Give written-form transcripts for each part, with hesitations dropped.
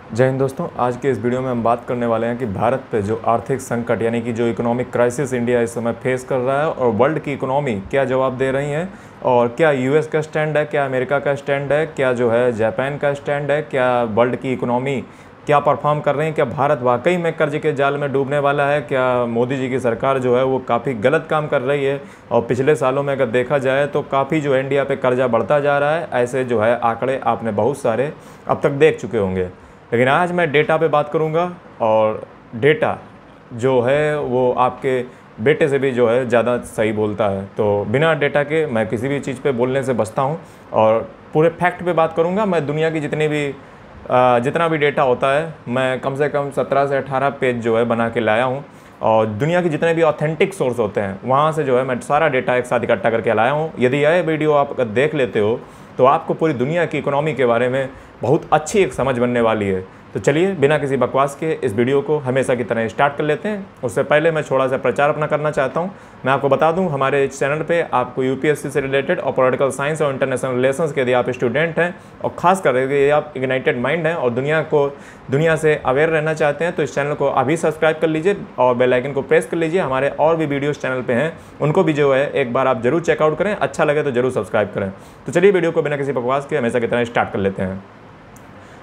जय हिंद दोस्तों। आज के इस वीडियो में हम बात करने वाले हैं कि भारत पे जो आर्थिक संकट यानी कि जो इकोनॉमिक क्राइसिस इंडिया इस समय फेस कर रहा है और वर्ल्ड की इकोनॉमी क्या जवाब दे रही है, और क्या यूएस का स्टैंड है, क्या अमेरिका का स्टैंड है, क्या जो है जापान का स्टैंड है, क्या वर्ल्ड की इकोनॉमी क्या परफॉर्म कर रही है, क्या भारत वाकई में कर्ज के जाल में डूबने वाला है, क्या मोदी जी की सरकार जो है वो काफ़ी गलत काम कर रही है। और पिछले सालों में अगर देखा जाए तो काफ़ी जो है इंडिया पे कर्जा बढ़ता जा रहा है। ऐसे जो है आंकड़े आपने बहुत सारे अब तक देख चुके होंगे, लेकिन आज मैं डेटा पे बात करूँगा। और डेटा जो है वो आपके बेटे से भी जो है ज़्यादा सही बोलता है, तो बिना डेटा के मैं किसी भी चीज़ पे बोलने से बचता हूँ और पूरे फैक्ट पे बात करूँगा। मैं दुनिया की जितना भी डेटा होता है मैं कम से कम 17 से 18 पेज जो है बना के लाया हूँ, और दुनिया के जितने भी ऑथेंटिक सोर्स होते हैं वहाँ से जो है मैं सारा डेटा एक साथ इकट्ठा करके लाया हूँ। यदि यह वीडियो आप अगर देख लेते हो तो आपको पूरी दुनिया की इकोनॉमी के बारे में बहुत अच्छी एक समझ बनने वाली है। तो चलिए बिना किसी बकवास के इस वीडियो को हमेशा की तरह स्टार्ट कर लेते हैं। उससे पहले मैं थोड़ा सा प्रचार अपना करना चाहता हूं। मैं आपको बता दूं, हमारे इस चैनल पे आपको यूपीएससी से रिलेटेड और पॉलिटिकल साइंस और इंटरनेशनल रिलेशंस के यदि आप स्टूडेंट हैं और खास कर यदि आप इग्नाइटेड माइंड हैं और दुनिया से अवेयर रहना चाहते हैं तो इस चैनल को अभी सब्सक्राइब कर लीजिए और बेल आइकन को प्रेस कर लीजिए। हमारे और भी वीडियोस चैनल पे हैं, उनको भी जो है एक बार आप जरूर चेकआउट करें, अच्छा लगे तो जरूर सब्सक्राइब करें। तो चलिए वीडियो को बिना किसी बकवास के हमेशा की तरह स्टार्ट कर लेते हैं।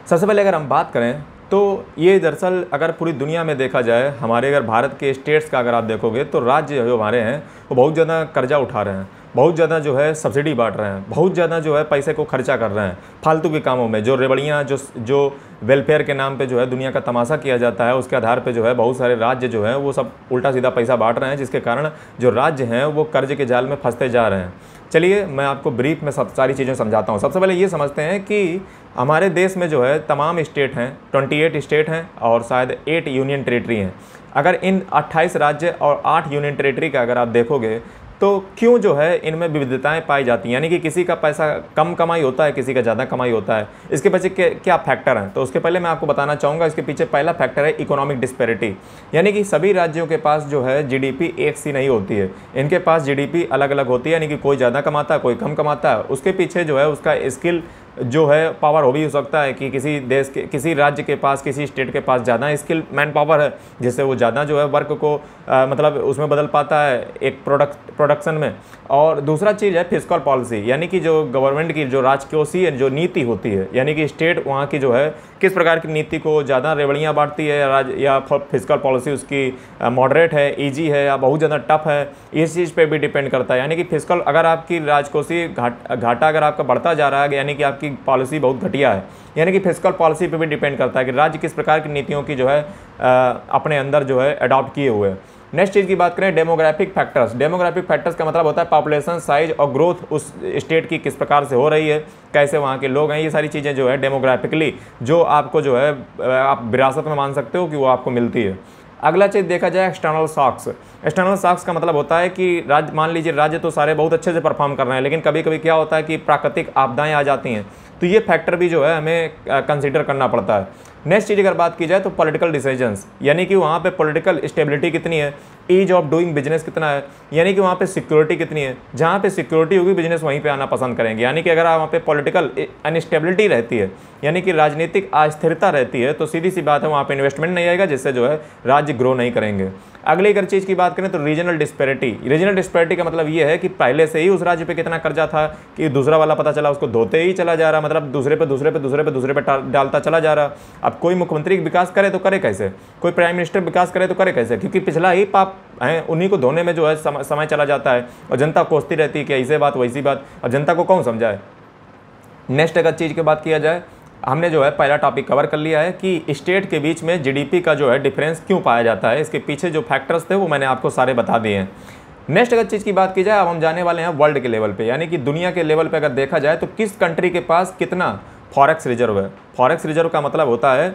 सबसे पहले अगर हम बात करें तो ये दरअसल अगर पूरी दुनिया में देखा जाए, हमारे अगर भारत के स्टेट्स का अगर आप देखोगे तो राज्य जो हमारे हैं वो बहुत ज़्यादा कर्जा उठा रहे हैं, बहुत ज़्यादा जो है सब्सिडी बांट रहे हैं, बहुत ज़्यादा जो है पैसे को खर्चा कर रहे हैं फालतू के कामों में। जो रेवड़ियाँ जो वेलफेयर के नाम पे जो है दुनिया का तमाशा किया जाता है, उसके आधार पे जो है बहुत सारे राज्य जो है वो सब उल्टा सीधा पैसा बांट रहे हैं, जिसके कारण जो राज्य हैं वो कर्ज के जाल में फंसते जा रहे हैं। चलिए मैं आपको ब्रीफ में सब सारी चीज़ें समझाता हूँ। सबसे पहले ये समझते हैं कि हमारे देश में जो है तमाम स्टेट हैं, 28 स्टेट हैं और शायद 8 यूनियन टेरिटरी हैं। अगर इन 28 राज्य और 8 यूनियन टेरिटरी का अगर आप देखोगे तो क्यों जो है इनमें विविधताएं पाई जाती हैं, यानी कि किसी का पैसा कम कमाई होता है, किसी का ज़्यादा कमाई होता है। इसके पीछे क्या फैक्टर हैं, तो उसके पहले मैं आपको बताना चाहूँगा। इसके पीछे पहला फैक्टर है इकोनॉमिक डिस्पैरिटी, यानी कि सभी राज्यों के पास जो है जीडीपी एक सी नहीं होती है, इनके पास जीडीपी अलग अलग होती है, यानी कि कोई ज़्यादा कमाता है, कोई कम कमाता है। उसके पीछे जो है उसका स्किल जो है पावर हो भी हो सकता है कि किसी राज्य के पास, किसी स्टेट के पास ज़्यादा स्किल मैन पावर है, जिससे वो ज़्यादा जो है वर्क को मतलब उसमें बदल पाता है एक प्रोडक्शन में। और दूसरा चीज़ है फिस्कल पॉलिसी, यानी कि जो गवर्नमेंट की जो राजकोषीय जो नीति होती है, यानी कि स्टेट वहाँ की जो है किस प्रकार की नीति को ज़्यादा रेवड़ियाँ बांटती है या फिस्कल पॉलिसी उसकी मॉडरेट है, ईजी है या बहुत ज़्यादा टफ है, इस चीज़ पे भी डिपेंड करता है। यानी कि फिस्कल अगर आपकी राजकोषीय घाटा अगर आपका बढ़ता जा रहा है, यानी कि आपकी पॉलिसी बहुत घटिया है, यानी कि फिस्कल पॉलिसी पे भी डिपेंड करता है कि राज्य किस प्रकार की नीतियों की जो है अपने अंदर जो है अडॉप्ट किए हुए हैं। नेक्स्ट चीज़ की बात करें डेमोग्राफिक फैक्टर्स। डेमोग्राफिक फैक्टर्स का मतलब होता है पॉपुलेशन साइज और ग्रोथ उस स्टेट की किस प्रकार से हो रही है, कैसे वहाँ के लोग हैं, ये सारी चीज़ें जो है डेमोग्राफिकली जो आपको जो है आप विरासत में मान सकते हो कि वो आपको मिलती है। अगला चीज़ देखा जाए एक्सटर्नल शॉक्स। एक्सटर्नल शॉक्स का मतलब होता है कि मान लीजिए राज्य तो सारे बहुत अच्छे से परफॉर्म कर रहे हैं, लेकिन कभी कभी क्या होता है कि प्राकृतिक आपदाएं आ जाती हैं, तो ये फैक्टर भी जो है हमें कंसीडर करना पड़ता है। नेक्स्ट चीज़ अगर बात की जाए तो पॉलिटिकल डिसीजंस, यानी कि वहाँ पे पॉलिटिकल स्टेबिलिटी कितनी है, ईज ऑफ डूइंग बिजनेस कितना है, यानी कि वहाँ पे सिक्योरिटी कितनी है। जहाँ पे सिक्योरिटी होगी बिजनेस वहीं पे आना पसंद करेंगे, यानी कि अगर वहाँ पे पॉलिटिकल अनस्टेबिलिटी रहती है, यानी कि राजनीतिक अस्थिरता रहती है, तो सीधी सी बात है वहाँ पे इन्वेस्टमेंट नहीं आएगा, जिससे जो है राज्य ग्रो नहीं करेंगे। अगली अगर चीज़ की बात करें तो रीजनल डिस्पैरिटी। रीजनल डिस्पैरिटी का मतलब ये है कि पहले से ही उस राज्य पे कितना कर्जा था कि दूसरा वाला पता चला उसको धोते ही चला जा रहा, मतलब दूसरे पे डालता चला जा रहा। अब कोई मुख्यमंत्री विकास करे तो करे कैसे, कोई प्राइम मिनिस्टर विकास करे तो करे कैसे, क्योंकि पिछला ही पाप है उन्हीं को धोने में जो है समय चला जाता है और जनता कोसती रहती है कि ऐसे बात वैसी बात, और जनता को कौन समझाए। नेक्स्ट अगर चीज़ की बात किया जाए, हमने जो है पहला टॉपिक कवर कर लिया है कि स्टेट के बीच में जीडीपी का जो है डिफरेंस क्यों पाया जाता है। इसके पीछे जो फैक्टर्स थे वो मैंने आपको सारे बता दिए हैं। नेक्स्ट अगर चीज़ की बात की जाए, अब हम जाने वाले हैं वर्ल्ड के लेवल पे, यानी कि दुनिया के लेवल पे अगर देखा जाए तो किस कंट्री के पास कितना फॉरेक्स रिजर्व है। फॉरेक्स रिजर्व का मतलब होता है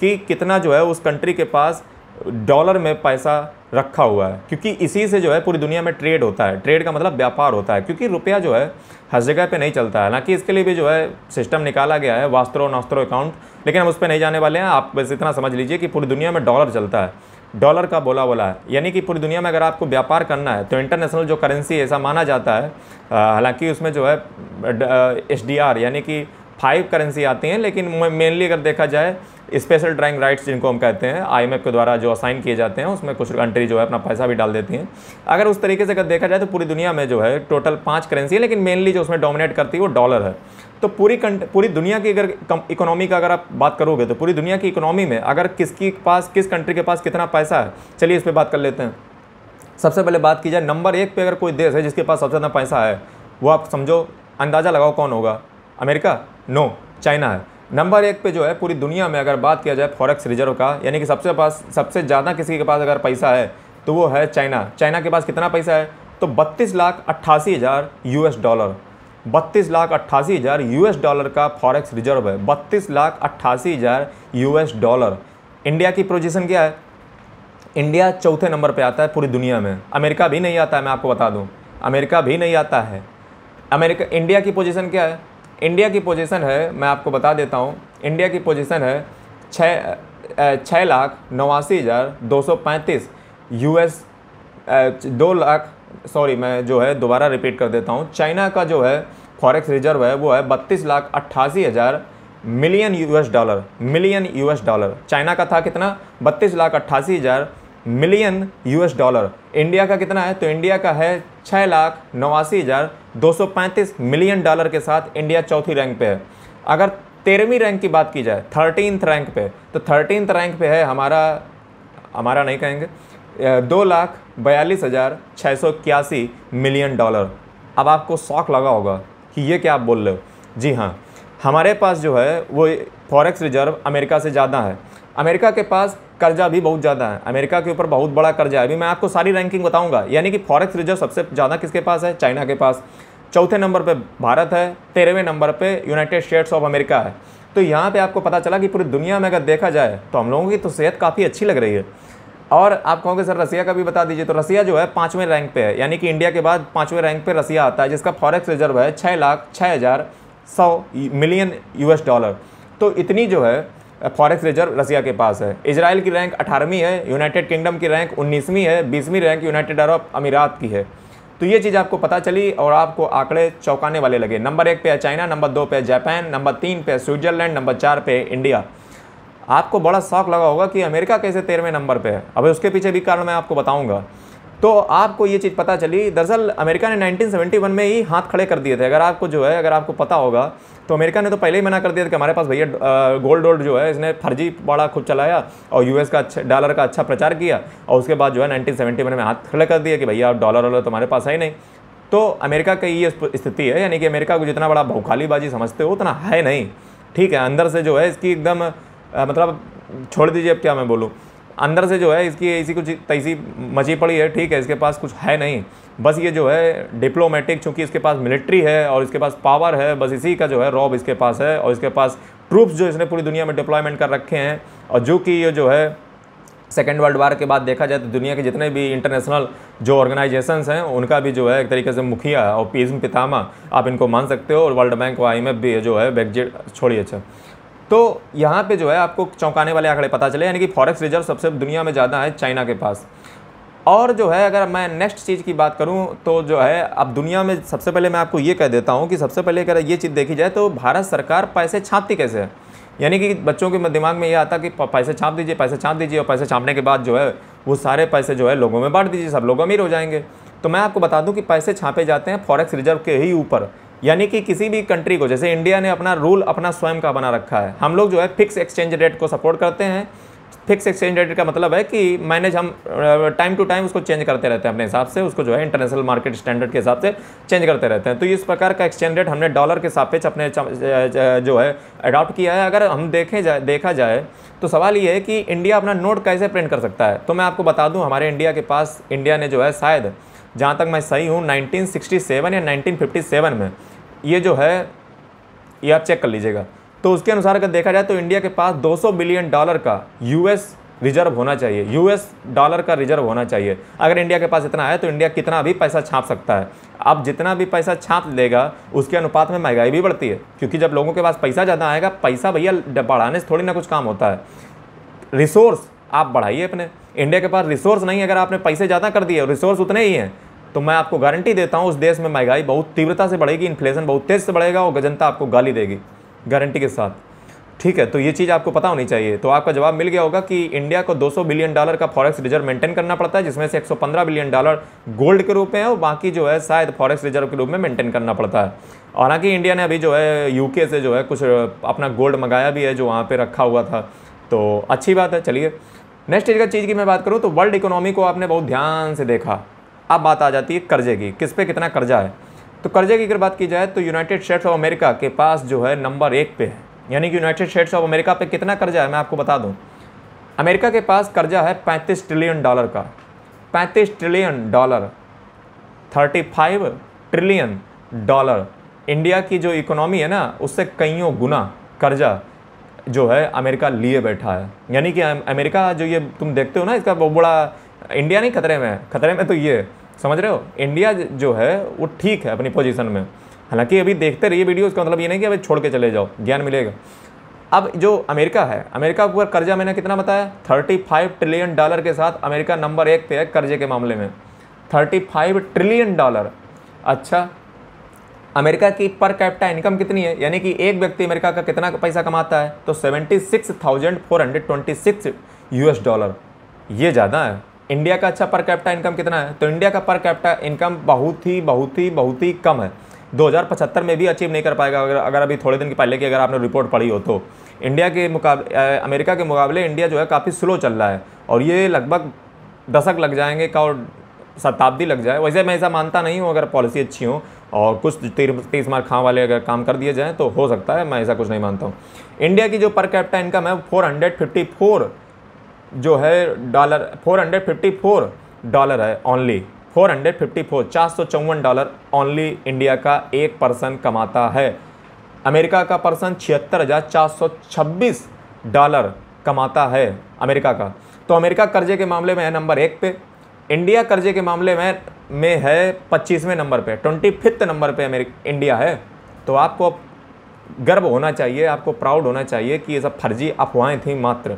कि कितना जो है उस कंट्री के पास डॉलर में पैसा रखा हुआ है, क्योंकि इसी से जो है पूरी दुनिया में ट्रेड होता है। ट्रेड का मतलब व्यापार होता है, क्योंकि रुपया जो है हर जगह पे नहीं चलता है। हालांकि इसके लिए भी जो है सिस्टम निकाला गया है, वास्त्रो नास्त्रो अकाउंट, लेकिन हम उस पर नहीं जाने वाले हैं। आप बस इतना समझ लीजिए कि पूरी दुनिया में डॉलर चलता है, डॉलर का बोला है, यानी कि पूरी दुनिया में अगर आपको व्यापार करना है तो इंटरनेशनल जो करेंसी ऐसा माना जाता है। हालांकि उसमें जो है SDR यानी कि 5 करेंसी आती हैं, लेकिन मेनली अगर देखा जाए स्पेशल ड्राइंग राइट्स जिनको हम कहते हैं IMF के द्वारा जो असाइन किए जाते हैं, उसमें कुछ कंट्री जो है अपना पैसा भी डाल देती हैं। अगर उस तरीके से अगर देखा जाए तो पूरी दुनिया में जो है टोटल 5 करेंसी है, लेकिन मेनली जो उसमें डोमिनेट करती है वो डॉलर है। तो पूरी दुनिया की अगर इकोनॉमी का अगर आप बात करोगे तो पूरी दुनिया की इकोनॉमी में अगर किस कंट्री के पास कितना पैसा है, चलिए इस पर बात कर लेते हैं। सबसे पहले बात की जाए नंबर 1 पे अगर कोई देश है जिसके पास सबसे ज़्यादा पैसा है, वो आप समझो, अंदाज़ा लगाओ कौन होगा? अमेरिका? नो, चाइना है। नंबर 1 पे जो है पूरी दुनिया में अगर बात किया जाए फॉरेक्स रिजर्व का, यानी कि सबसे ज़्यादा किसी के पास अगर पैसा है तो वो है चाइना। चाइना के पास कितना पैसा है? तो 32,88,000 $। 32,88,000 $, का फॉरेक्स रिजर्व है। 32,88,000 $। इंडिया की पोजीशन क्या है? इंडिया चौथे नंबर पे आता है पूरी दुनिया में। अमेरिका भी नहीं आता है, मैं आपको बता दूं, अमेरिका भी नहीं आता है। इंडिया की पोजीशन क्या है? इंडिया की पोजीशन है, मैं आपको बता देता हूं, इंडिया की पोजीशन है 6,89,235 US, 2 लाख, सॉरी मैं जो है दोबारा रिपीट कर देता हूँ। चाइना का जो है फॉरेक्स रिजर्व है वो है 32,88,000 मिलियन $। चाइना का था कितना? 32,88,000 मिलियन $। इंडिया का कितना है? तो इंडिया का है 6,89,235 मिलियन $। के साथ इंडिया चौथी रैंक पे है। अगर 13वीं रैंक की बात की जाए, 13th रैंक पे, तो 13th रैंक पे है हमारा नहीं कहेंगे, 2,42,681 मिलियन $। अब आपको शौक लगा होगा कि ये क्या आप बोल रहे हो? जी हाँ, हमारे पास जो है वो फॉरेक्स रिजर्व अमेरिका से ज़्यादा है। अमेरिका के पास कर्जा भी बहुत ज़्यादा है, अमेरिका के ऊपर बहुत बड़ा कर्जा है। अभी मैं आपको सारी रैंकिंग बताऊंगा, यानी कि फॉरेक्स रिजर्व सबसे ज़्यादा किसके पास है? चाइना के पास। चौथे नंबर पे भारत है, 13वें नंबर पे यूनाइटेड स्टेट्स ऑफ अमेरिका है। तो यहाँ पे आपको पता चला कि पूरी दुनिया में अगर देखा जाए तो हम लोगों की तो सेहत काफ़ी अच्छी लग रही है। और आप कहोगे सर रसिया का भी बता दीजिए, तो रसिया जो है 5वें रैंक पे है, यानी कि इंडिया के बाद 5वें रैंक पे रसिया आता है, जिसका फॉरेक्स रिजर्व है 6,06,100 मिलियन $। तो इतनी जो है फॉरेक्स रिजर्व रसिया के पास है। इजराइल की रैंक 18वीं है, यूनाइटेड किंगडम की रैंक 19वीं है, 20वीं रैंक यूनाइटेड अरब अमीरात की है। तो ये चीज़ आपको पता चली और आपको आंकड़े चौंकाने वाले लगे। नंबर 1 पे है चाइना, नंबर 2 पे है जापान, नंबर 3 पे है स्विट्जरलैंड, नंबर 4 पे है इंडिया। आपको बड़ा शौक लगा होगा कि अमेरिका कैसे 13वें नंबर पे है। अब उसके पीछे भी कारण मैं आपको बताऊंगा। तो आपको ये चीज़ पता चली, दरअसल अमेरिका ने 1971 में ही हाथ खड़े कर दिए थे। अगर आपको पता होगा तो अमेरिका ने तो पहले ही मना कर दिया था कि हमारे पास भैया गोल्ड जो है इसने फर्जी बड़ा खूब चलाया और US का डॉलर का अच्छा प्रचार किया, और उसके बाद जो है 1971 में हाथ खड़े कर दिया कि भैया डॉलर तुम्हारे पास है ही नहीं। तो अमेरिका की ये स्थिति है, यानी कि अमेरिका को जितना बड़ा भौकालीबाजी समझते हो उतना है नहीं। ठीक है, अंदर से जो है इसकी एकदम मतलब छोड़ दीजिए, अब क्या मैं बोलूँ, अंदर से जो है इसकी ऐसी कुछ तैसी मची पड़ी है। ठीक है, इसके पास कुछ है नहीं, बस ये जो है डिप्लोमेटिक, चूंकि इसके पास मिलिट्री है और इसके पास पावर है, बस इसी का जो है रौब इसके पास है। और इसके पास ट्रूप्स जो इसने पूरी दुनिया में डिप्लॉयमेंट कर रखे हैं। और जो कि ये जो है सेकेंड वर्ल्ड वार के बाद देखा जाए तो दुनिया के जितने भी इंटरनेशनल जो ऑर्गेनाइजेशंस हैं उनका भी जो है एक तरीके से मुखिया और पीएम पितामह आप इनको मान सकते हो। और वर्ल्ड बैंक और IMF भी जो है ब्रेक्जिट छोड़िए। अच्छा, तो यहाँ पे जो है आपको चौंकाने वाले आंकड़े पता चले, यानी कि फॉरेक्स रिजर्व सबसे दुनिया में ज़्यादा है चाइना के पास। और जो है अगर मैं नेक्स्ट चीज़ की बात करूँ तो जो है अब दुनिया में सबसे पहले मैं आपको ये कह देता हूँ कि सबसे पहले अगर ये चीज़ देखी जाए तो भारत सरकार पैसे छापती कैसे है। यानी कि बच्चों के दिमाग में ये आता कि पैसे छाप दीजिए, पैसे छाप दीजिए, और पैसे छापने के बाद जो है वो सारे पैसे जो है लोगों में बांट दीजिए, सब लोग अमीर हो जाएंगे। तो मैं आपको बता दूं कि पैसे छापे जाते हैं फॉरेक्स रिजर्व के ही ऊपर। यानी कि किसी भी कंट्री को, जैसे इंडिया ने अपना रूल अपना स्वयं का बना रखा है, हम लोग जो है फिक्स एक्सचेंज रेट को सपोर्ट करते हैं। फिक्स एक्सचेंज रेट का मतलब है कि हम टाइम टू टाइम उसको चेंज करते रहते हैं अपने हिसाब से, उसको जो है इंटरनेशनल मार्केट स्टैंडर्ड के हिसाब से चेंज करते रहते हैं। तो इस प्रकार का एक्सचेंज रेट हमने डॉलर के सापेक्ष अपने जो है अडॉप्ट किया है। अगर हम देखा जाए तो सवाल ये है कि इंडिया अपना नोट कैसे प्रिंट कर सकता है। तो मैं आपको बता दूं, हमारे इंडिया ने जो है शायद, जहाँ तक मैं सही हूँ, 1967 या 1957 में ये जो है, ये आप चेक कर लीजिएगा, तो उसके अनुसार अगर देखा जाए तो इंडिया के पास $200 बिलियन का US रिजर्व होना चाहिए, US डॉलर का रिजर्व होना चाहिए। अगर इंडिया के पास इतना है तो इंडिया कितना भी पैसा छाप सकता है। अब जितना भी पैसा छाप लेगा उसके अनुपात में महंगाई भी बढ़ती है, क्योंकि जब लोगों के पास पैसा ज़्यादा आएगा, पैसा भैया बढ़ाने से थोड़ी ना कुछ काम होता है, रिसोर्स आप बढ़ाइए अपने। इंडिया के पास रिसोर्स नहीं है, अगर आपने पैसे ज़्यादा कर दिए, रिसोर्स उतने ही हैं, तो मैं आपको गारंटी देता हूँ उस देश में महंगाई बहुत तीव्रता से बढ़ेगी, इन्फ्लेशन बहुत तेज़ से बढ़ेगा और जनता आपको गाली देगी। गारंटी के साथ। ठीक है, तो ये चीज़ आपको पता होनी चाहिए। तो आपका जवाब मिल गया होगा कि इंडिया को $200 बिलियन का फॉरेक्स रिजर्व मेंटेन करना पड़ता है, जिसमें से $115 बिलियन गोल्ड के रूप में है और बाकी जो है शायद फॉरेक्स रिजर्व के रूप में मेंटेन करना पड़ता है। हालांकि इंडिया ने अभी जो है यूके से जो है कुछ अपना गोल्ड मंगाया भी है जो वहाँ पर रखा हुआ था, तो अच्छी बात है। चलिए नेक्स्ट चीज़ की मैं बात करूँ तो वर्ल्ड इकोनॉमी को आपने बहुत ध्यान से देखा। अब बात आ जाती है कर्जे की, किस पे कितना कर्जा है। तो कर्जे की अगर बात की जाए तो यूनाइटेड स्टेट्स ऑफ अमेरिका के पास जो है नंबर 1 पे है, यानी कि यूनाइटेड स्टेट्स ऑफ अमेरिका पे कितना कर्जा है मैं आपको बता दूं। अमेरिका के पास कर्जा है $35 ट्रिलियन का, $35 ट्रिलियन, 35 ट्रिलियन डॉलर। इंडिया की जो इकोनॉमी है ना उससे कईयों गुना कर्जा जो है अमेरिका लिए बैठा है। यानी कि अमेरिका जो ये तुम देखते हो ना, इसका बहुत बड़ा, इंडिया नहीं खतरे में है, खतरे में तो ये समझ रहे हो, इंडिया जो है वो ठीक है अपनी पोजीशन में। हालांकि अभी देखते रहिए वीडियो, इसका मतलब ये नहीं कि अभी छोड़ के चले जाओ, ज्ञान मिलेगा। अब जो अमेरिका है, अमेरिका के ऊपर कर्जा मैंने कितना बताया, $35 ट्रिलियन के साथ अमेरिका नंबर 1 पे है कर्जे के मामले में, $35 ट्रिलियन। अच्छा, अमेरिका की पर कैपिटा इनकम कितनी है, यानी कि एक व्यक्ति अमेरिका का कितना पैसा कमाता है, तो $76,426 ये ज़्यादा है। इंडिया का अच्छा पर कैपिटा इनकम कितना है, तो इंडिया का पर कैपिटा इनकम बहुत ही कम है। 2075 में भी अचीव नहीं कर पाएगा। अगर अभी थोड़े दिन पहले की अगर आपने रिपोर्ट पढ़ी हो तो इंडिया के मुकाबले, अमेरिका के मुकाबले इंडिया जो है काफ़ी स्लो चल रहा है, और ये लगभग दशक लग जाएंगे का और शताब्दी लग जाए। वैसे मैं ऐसा मानता नहीं हूँ, अगर पॉलिसी अच्छी हो और कुछ 30 मार खां वाले अगर काम कर दिए जाएँ तो हो सकता है, मैं ऐसा कुछ नहीं मानता हूँ। इंडिया की जो पर कैपिटा इनकम है 454 जो है डॉलर, $454 है ओनली, 454 $454 ओनली इंडिया का एक पर्सन कमाता है। अमेरिका का पर्सन $76,426 कमाता है अमेरिका का। तो अमेरिका कर्जे के मामले में है नंबर 1 पे, इंडिया कर्जे के मामले में है 25वें नंबर पे, 25th नंबर पे इंडिया है। तो आपको गर्व होना चाहिए, आपको प्राउड होना चाहिए कि ये सब फर्जी अफवाहें थी मात्र।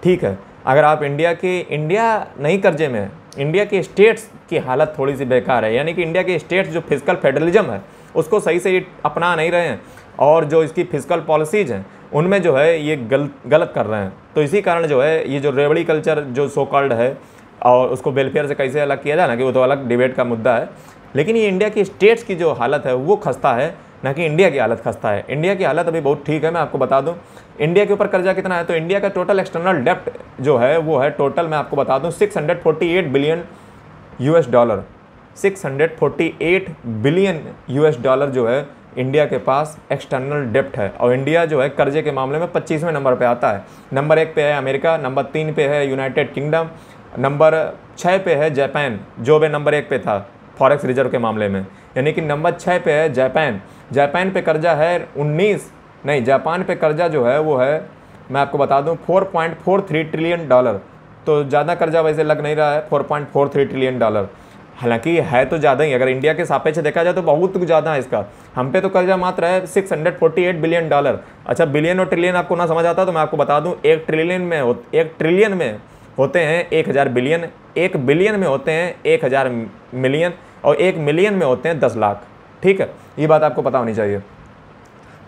ठीक है, अगर आप इंडिया नहीं कर्जे में है, इंडिया के स्टेट्स की हालत थोड़ी सी बेकार है, यानी कि इंडिया के स्टेट्स जो फिजिकल फेडरलिज्म है उसको सही से ये अपना नहीं रहे हैं, और जो इसकी फिजिकल पॉलिसीज हैं उनमें जो है ये गलत कर रहे हैं। तो इसी कारण जो है ये जो रेवड़ी कल्चर जो सो कॉल्ड है, और उसको वेलफेयर से कैसे अलग किया जाए ना, कि वो तो अलग डिबेट का मुद्दा है, लेकिन ये इंडिया की स्टेट्स की जो हालत है वो खस्ता है, ना कि इंडिया की हालत खस्ता है। इंडिया की हालत अभी बहुत ठीक है। मैं आपको बता दूं इंडिया के ऊपर कर्जा कितना है, तो इंडिया का टोटल एक्सटर्नल डेप्ट जो है वो है टोटल, मैं आपको बता दूं $648 बिलियन, $648 बिलियन जो है इंडिया के पास एक्सटर्नल डेप्ट है। और इंडिया जो है कर्जे के मामले में 25वें नंबर पे आता है। नंबर 1 पे है अमेरिका, नंबर 3 पे है यूनाइटेड किंगडम, नंबर 6 पे है जापान, जो भी नंबर 1 पे था फॉरेक्स रिजर्व के मामले में, यानी कि नंबर 6 पे है जापान। जापान पे कर्जा है जापान पे कर्जा जो है वो है, मैं आपको बता दूं, $4.43 ट्रिलियन। तो ज़्यादा कर्जा वैसे लग नहीं रहा है, $4.43 ट्रिलियन। हालांकि है तो ज़्यादा ही, अगर इंडिया के सापेक्ष देखा जाए तो बहुत ज़्यादा है इसका। हम पे तो कर्जा मात्र है $648 बिलियन। अच्छा, बिलियन और ट्रिलियन आपको ना समझ आता तो मैं आपको बता दूं, एक ट्रिलियन में होते हैं 1000 बिलियन, 1 बिलियन में होते हैं 1000 मिलियन, और 1 मिलियन में होते हैं 10 लाख। ठीक है, ये बात आपको पता होनी चाहिए,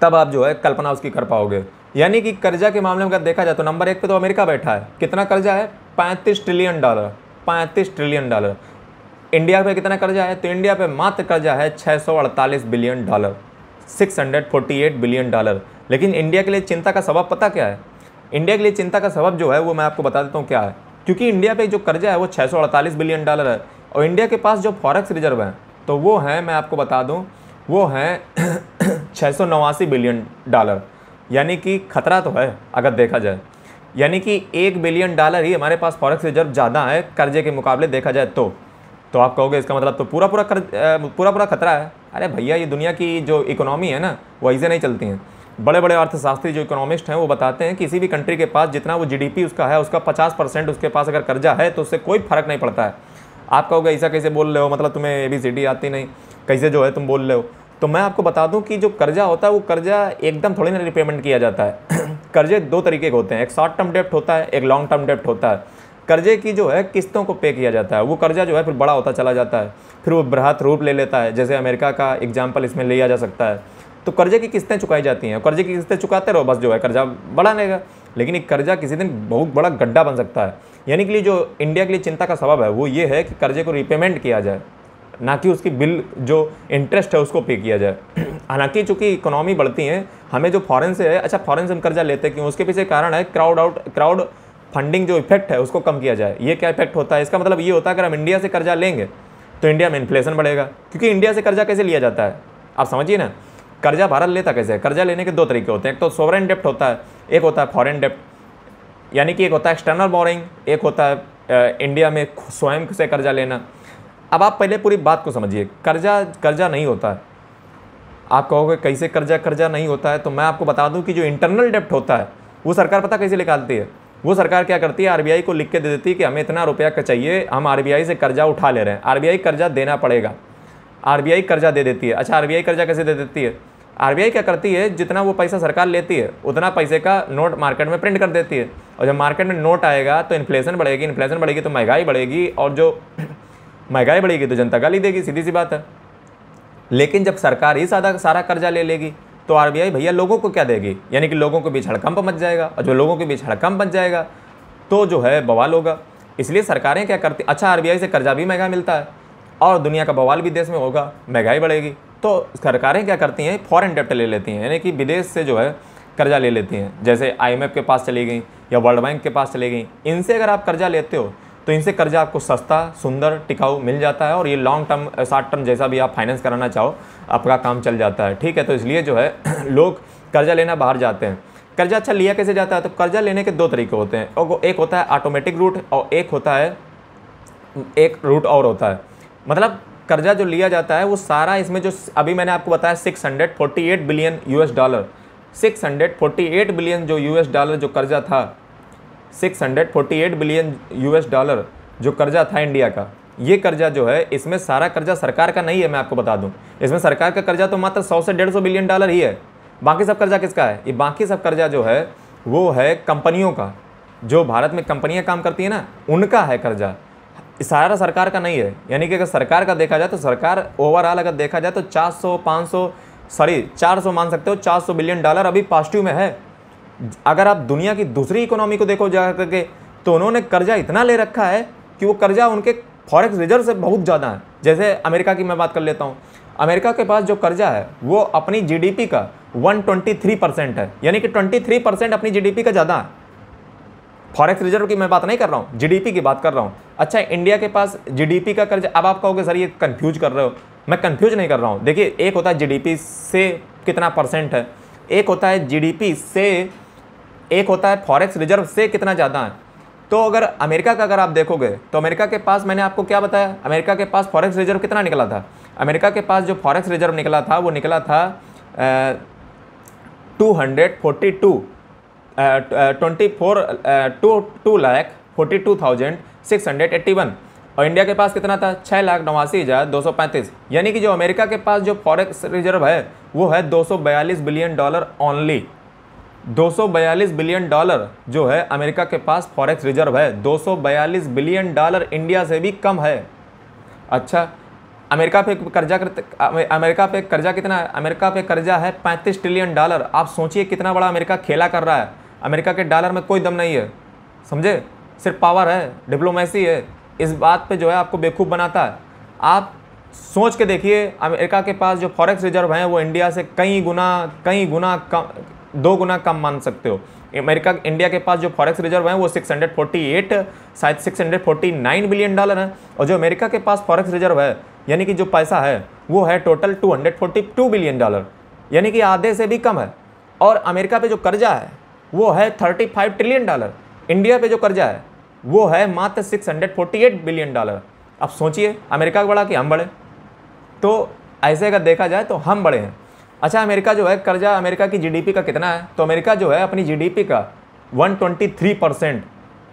तब आप जो है कल्पना उसकी कर पाओगे। यानी कि कर्जा के मामले में अगर देखा जाए तो नंबर 1 पे तो अमेरिका बैठा है, कितना कर्जा है, $35 ट्रिलियन, $35 ट्रिलियन। इंडिया पे कितना कर्जा है, तो इंडिया पे मात्र कर्जा है $648 बिलियन, $648 बिलियन। लेकिन इंडिया के लिए चिंता का सबब पता क्या है, इंडिया के लिए चिंता का सबब जो है वो मैं आपको बता देता हूँ क्या है। क्योंकि इंडिया पे जो कर्जा है वो $648 बिलियन है, और इंडिया के पास जो फॉरेक्स रिजर्व है तो वो है, मैं आपको बता दूं, वो है $689 बिलियन। यानी कि खतरा तो है अगर देखा जाए, यानी कि $1 बिलियन ही हमारे पास फॉरेक्स रिजर्व ज़्यादा है कर्जे के मुकाबले देखा जाए तो आप कहोगे इसका मतलब तो पूरा खतरा है। अरे भैया, ये दुनिया की जो इकोनॉमी है ना वो ऐसे नहीं चलती हैं। बड़े बड़े अर्थशास्त्री जो इकोनॉमिस्ट हैं वो बताते हैं किसी भी कंट्री के पास जितना वो GDP उसका है उसका 50% उसके पास अगर कर्जा है तो उससे कोई फर्क नहीं पड़ता है। आप कहोगे ऐसा कैसे बोल रहे हो, मतलब तुम्हें ABCD आती नहीं, कैसे जो है तुम बोल रहे हो। तो मैं आपको बता दूं कि जो कर्जा होता है वो कर्जा एकदम थोड़ी ना रिपेमेंट किया जाता है। कर्जे 2 तरीके के होते हैं, एक शॉर्ट टर्म डेप्ट होता है, एक लॉन्ग टर्म डेप्ट होता है। कर्जे की जो है किस्तों को पे किया जाता है, वो कर्जा जो है फिर बड़ा होता चला जाता है, फिर वो बृहत रूप ले लेता है। जैसे अमेरिका का एग्जाम्पल इसमें लिया जा सकता है। तो कर्जे की किस्तें चुकाई जाती हैं, कर्जे की किस्तें चुकाते रहो, बस जो है कर्जा बढ़ा रहेगा। लेकिन एक कर्जा किसी दिन बहुत बड़ा गड्ढा बन सकता है। यानी कि जो इंडिया के लिए चिंता का सबब है वो ये है कि कर्जे को रिपेमेंट किया जाए, ना कि उसकी बिल जो इंटरेस्ट है उसको पे किया जाए। हालांकि चूंकि इकोनॉमी बढ़ती है, हमें जो फॉरेन से है, अच्छा फॉरेन से हम कर्जा लेते हैं क्यों, उसके पीछे कारण है क्राउड फंडिंग जो इफेक्ट है उसको कम किया जाए। ये क्या इफेक्ट होता है, इसका मतलब ये होता है अगर हम इंडिया से कर्जा लेंगे तो इंडिया में इन्फ्लेशन बढ़ेगा, क्योंकि इंडिया से कर्जा कैसे लिया जाता है आप समझिए ना। कर्जा भारत लेता कैसे है, कर्जा लेने के दो तरीके होते हैं, एक तो सोवरेन डेप्ट होता है, एक होता है फॉरेन डेप्ट, यानी कि एक होता है एक्सटर्नल बोरिंग, एक होता है इंडिया में स्वयं से कर्जा लेना। अब आप पहले पूरी बात को समझिए, कर्जा नहीं होता है। आप कहोगे कैसे कर्जा नहीं होता है, तो मैं आपको बता दूं कि जो इंटरनल डेप्ट होता है वो सरकार पता कैसे निकालती है। वो सरकार क्या करती है, आरबीआई को लिख के दे देती है कि हमें इतना रुपया का चाहिए, हम आरबीआई से कर्जा उठा ले रहे हैं, आरबीआई कर्जा देना पड़ेगा, आरबीआई कर्जा दे देती है। अच्छा आरबीआई कर्जा कैसे दे देती है, आरबीआई क्या करती है, जितना वो पैसा सरकार लेती है उतना पैसे का नोट मार्केट में प्रिंट कर देती है, और जब मार्केट में नोट आएगा तो इन्फ्लेशन बढ़ेगी, इन्फ्लेशन बढ़ेगी तो महंगाई बढ़ेगी, और जो महंगाई बढ़ेगी तो जनता गाली देगी, सीधी सी बात है। लेकिन जब सरकार ही सारा कर्जा ले लेगी तो आरबीआई भैया लोगों को क्या देगी, यानी कि लोगों के बीच हड़कंप मच जाएगा, और जो लोगों के बीच हड़कंप मच जाएगा तो जो है बवाल होगा। इसलिए सरकारें क्या करती, अच्छा आरबीआई से कर्जा भी महंगा मिलता है और दुनिया का बवाल भी देश में होगा, महंगाई बढ़ेगी, तो सरकारें क्या करती हैं, फॉरेन डेप्ट ले लेती हैं, यानी कि विदेश से जो है कर्जा ले लेती हैं, जैसे आईएमएफ के पास चली गई या वर्ल्ड बैंक के पास चली गई। इनसे अगर आप कर्जा लेते हो तो इनसे कर्जा आपको सस्ता, सुंदर, टिकाऊ मिल जाता है, और ये लॉन्ग टर्म, शॉर्ट टर्म जैसा भी आप फाइनेंस कराना चाहो आपका काम चल जाता है। ठीक है, तो इसलिए जो है लोग कर्जा लेना बाहर जाते हैं। कर्जा अच्छा लिया कैसे जाता है, तो कर्जा लेने के दो तरीके होते हैं, और एक होता है ऑटोमेटिक रूट और एक रूट और होता है। मतलब कर्जा जो लिया जाता है वो सारा, इसमें जो अभी मैंने आपको बताया 648 बिलियन यूएस डॉलर, 648 बिलियन जो यूएस डॉलर जो कर्जा था, 648 बिलियन यूएस डॉलर जो कर्जा था इंडिया का, ये कर्जा जो है इसमें सारा कर्जा सरकार का नहीं है। मैं आपको बता दूं, इसमें सरकार का कर्जा तो मात्र 100 से 150 बिलियन डॉलर ही है। बाकी सब कर्जा किसका है, ये बाकी सब कर्जा जो है वो है कंपनियों का, जो भारत में कंपनियां काम करती है ना, उनका है कर्जा, सारा सरकार का नहीं है। यानी कि अगर सरकार का देखा जाए तो सरकार ओवरऑल अगर देखा जाए तो 400 मान सकते हो, 400 बिलियन डॉलर अभी पॉजिटिव में है। अगर आप दुनिया की दूसरी इकोनॉमी को देखो जा करके तो उन्होंने कर्जा इतना ले रखा है कि वो कर्जा उनके फॉरेक्स रिजर्व से बहुत ज़्यादा है। जैसे अमेरिका की मैं बात कर लेता हूँ, अमेरिका के पास जो कर्जा है वो अपनी जीडीपी का 123% है, यानी कि 23% अपनी जीडीपी का ज़्यादा है। फॉरेक्स रिजर्व की मैं बात नहीं कर रहा हूँ, जीडीपी की बात कर रहा हूँ। अच्छा इंडिया के पास जीडीपी का कर्जा, अब आप कहोगे सर ये कंफ्यूज कर रहे हो, मैं कंफ्यूज नहीं कर रहा हूँ। देखिए एक होता है जीडीपी से कितना परसेंट है, एक होता है जीडीपी से, एक होता है फॉरेक्स रिजर्व से कितना ज़्यादा है। तो अगर अमेरिका का अगर आप देखोगे तो अमेरिका के पास, मैंने आपको क्या बताया, अमेरिका के पास फॉरेक्स रिजर्व कितना निकला था, अमेरिका के पास जो फॉरेक्स रिजर्व निकला था वो निकला था 2,42,681, और इंडिया के पास कितना था 6,89,235। यानी कि जो अमेरिका के पास जो फॉरेक्स रिजर्व है वो है 242 billion dollar only. 242 billion dollar जो है अमेरिका के पास फॉरेक्स रिजर्व है, 242 बिलियन डॉलर इंडिया से भी कम है। अच्छा अमेरिका पे कर्जा कितना है, अमेरिका पे कर्जा है 35 ट्रिलियन डॉलर। आप सोचिए कितना बड़ा अमेरिका खेला कर रहा है। अमेरिका के डॉलर में कोई दम नहीं है, समझे, सिर्फ पावर है, डिप्लोमेसी है, इस बात पे जो है आपको बेवकूफ़ बनाता है। आप सोच के देखिए, अमेरिका के पास जो फॉरेक्स रिजर्व हैं वो इंडिया से कई गुना कम, 2 गुना कम मान सकते हो। इंडिया के पास जो फॉरेक्स रिजर्व हैं वो 649 बिलियन डॉलर है, और जो अमेरिका के पास फॉरेक्स रिजर्व है यानी कि जो पैसा है वो है टोटल 242 बिलियन डॉलर, यानी कि आधे से भी कम है। और अमेरिका पे जो कर्जा है वो है 35 ट्रिलियन डॉलर, इंडिया पे जो कर्जा है वो है मात्र 648 बिलियन डॉलर। अब सोचिए अमेरिका बड़ा कि हम बड़े, तो ऐसे अगर देखा जाए तो हम बड़े हैं। अच्छा अमेरिका जो है कर्जा, अमेरिका की जीडीपी का कितना है, तो अमेरिका जो है अपनी जीडीपी का 123%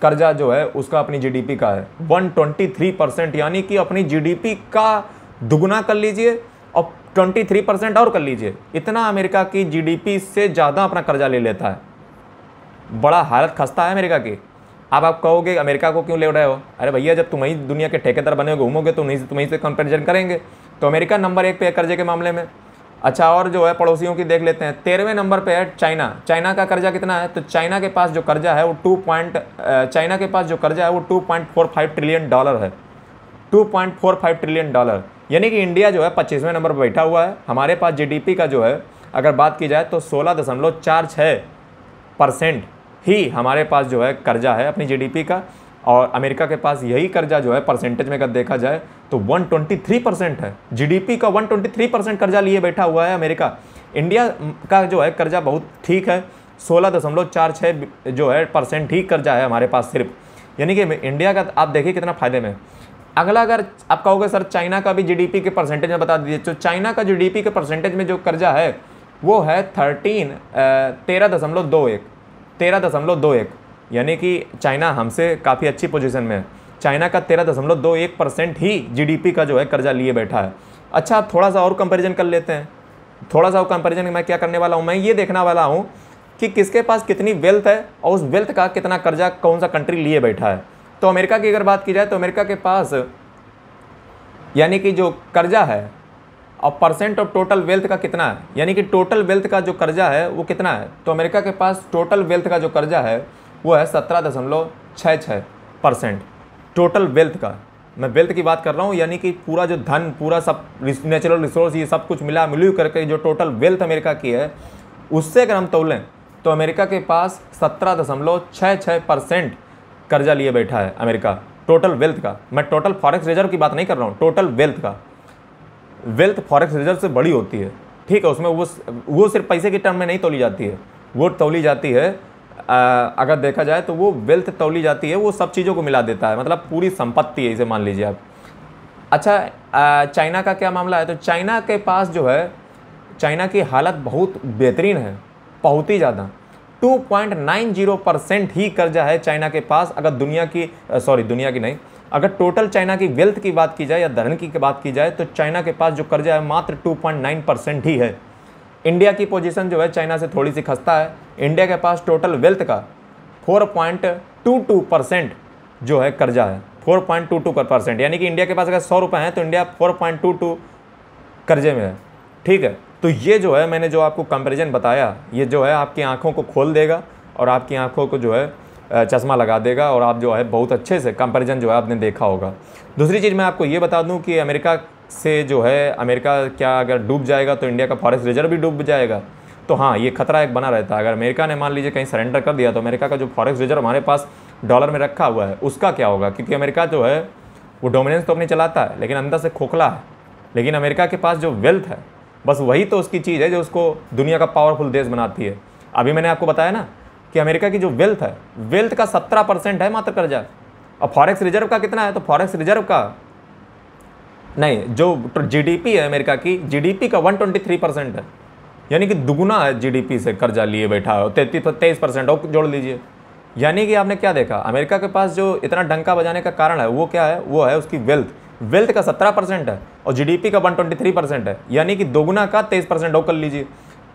कर्जा जो है उसका अपनी जीडीपी का है, 123%, यानी कि अपनी जीडीपी का दुगुना कर लीजिए और 23% और कर लीजिए, इतना अमेरिका की जीडीपी से ज़्यादा अपना कर्जा ले लेता है। बड़ा हालत खस्ता है अमेरिका की। अब आप कहोगे अमेरिका को क्यों ले रहे हो, अरे भैया जब तुम ही दुनिया के ठेकेदार बने घूमोगे तो तुम्हें से कंपेरिजन करेंगे। तो अमेरिका नंबर 1 पे है कर्जे के मामले में। अच्छा, और जो है पड़ोसियों की देख लेते हैं। 13वें नंबर पे है चाइना। चाइना का कर्जा कितना है? तो चाइना के पास जो कर्जा है वो 2.45 ट्रिलियन डॉलर है। 2.45 ट्रिलियन डॉलर, यानी कि इंडिया जो है 25वें नंबर पर बैठा हुआ है। हमारे पास जीडीपी का जो है अगर बात की जाए तो 16.46% ही हमारे पास जो है कर्जा है अपनी जीडीपी का, और अमेरिका के पास यही कर्जा जो है परसेंटेज में अगर देखा जाए तो 123% है। जीडीपी का 123% कर्जा लिए बैठा हुआ है अमेरिका। इंडिया का जो है कर्जा बहुत ठीक है, 16.46 जो है परसेंट ही कर्जा है हमारे पास सिर्फ, यानी कि इंडिया का आप देखिए कितना फायदे में। अगला, अगर आप कहोगे सर चाइना का भी जीडीपी के परसेंटेज में बता दीजिए, तो चाइना का जीडीपी के परसेंटेज में जो कर्जा है वो है 13.21, यानी कि चाइना हमसे काफ़ी अच्छी पोजीशन में है। चाइना का 13.21% ही जीडीपी का जो है कर्जा लिए बैठा है। अच्छा, आप थोड़ा सा और कंपैरिजन कर लेते हैं। थोड़ा सा और कंपैरिजन मैं क्या करने वाला हूँ, मैं ये देखने वाला हूँ कि किसके पास कितनी वेल्थ है और उस वेल्थ का कितना कर्जा कौन सा कंट्री लिए बैठा है। तो अमेरिका की अगर बात की जाए तो अमेरिका के पास यानी कि जो कर्जा है और परसेंट ऑफ टोटल वेल्थ का कितना है, यानी कि टोटल वेल्थ का जो कर्जा है वो कितना है, तो अमेरिका के पास टोटल वेल्थ का जो कर्जा है वो है 17.66% टोटल वेल्थ का। मैं वेल्थ की बात कर रहा हूँ, यानी कि पूरा जो धन, पूरा सब नेचुरल रिसोर्स, ये सब कुछ मिलू करके जो टोटल वेल्थ अमेरिका की है, उससे अगर हम तौलें तो अमेरिका के पास 17.66% कर्जा लिए बैठा है अमेरिका टोटल वेल्थ का। मैं टोटल फॉरेक्स रिजर्व की बात नहीं कर रहा हूँ, टोटल वेल्थ का। वेल्थ फॉरेक्स रिजर्व से बड़ी होती है, ठीक है, उसमें वो सिर्फ पैसे की टर्म में नहीं तौली जाती है, वो तौली जाती है अगर देखा जाए तो वो वेल्थ तौली जाती है, वो सब चीज़ों को मिला देता है, मतलब पूरी संपत्ति है, इसे मान लीजिए आप। अच्छा, चाइना का क्या मामला है, तो चाइना के पास जो है, चाइना की हालत बहुत बेहतरीन है, बहुत ही ज़्यादा। 2.90% ही कर्जा है चाइना के पास। अगर दुनिया की नहीं, अगर टोटल चाइना की वेल्थ की बात की जाए या धन की बात की जाए तो चाइना के पास जो कर्जा है मात्र 2.9% ही है। इंडिया की पोजीशन जो है चाइना से थोड़ी सी खस्ता है। इंडिया के पास टोटल वेल्थ का 4.22% जो है कर्जा है, 4.22%, यानी कि इंडिया के पास अगर 100 रुपये हैं तो इंडिया 4.22 कर्जे में है, ठीक है। तो ये जो है मैंने जो आपको कंपैरिजन बताया, ये जो है आपकी आंखों को खोल देगा और आपकी आंखों को जो है चश्मा लगा देगा, और आप जो है बहुत अच्छे से कंपैरिजन जो है आपने देखा होगा। दूसरी चीज़ मैं आपको ये बता दूं कि अमेरिका से जो है, अमेरिका क्या अगर डूब जाएगा तो इंडिया का फॉरेक्स रिजर्व भी डूब जाएगा। तो हाँ, ये खतरा एक बना रहता है। अगर अमेरिका ने मान लीजिए कहीं सरेंडर कर दिया तो अमेरिका का जो फॉरेक्स रिजर्व हमारे पास डॉलर में रखा हुआ है उसका क्या होगा, क्योंकि अमेरिका जो है वो डोमिनेंस तो अपनी चलाता है लेकिन अंदर से खोखला है। लेकिन अमेरिका के पास जो वेल्थ है, बस वही तो उसकी चीज़ है जो उसको दुनिया का पावरफुल देश बनाती है। अभी मैंने आपको बताया ना कि अमेरिका की जो वेल्थ है, वेल्थ का 17% है मात्र कर्जा, और फॉरेक्स रिजर्व का कितना है, तो फॉरेक्स रिजर्व का नहीं, जो जीडीपी है अमेरिका की, जीडीपी का 123% है, यानी कि दुगुना है जीडीपी से कर्जा लिए बैठा है। 23% और जोड़ लीजिए, यानी कि आपने क्या देखा, अमेरिका के पास जो इतना डंका बजाने का कारण है वो क्या है, वो है उसकी वेल्थ का 17% है और जीडीपी का 123% है, यानी कि दोगुना का 23% और कर लीजिए।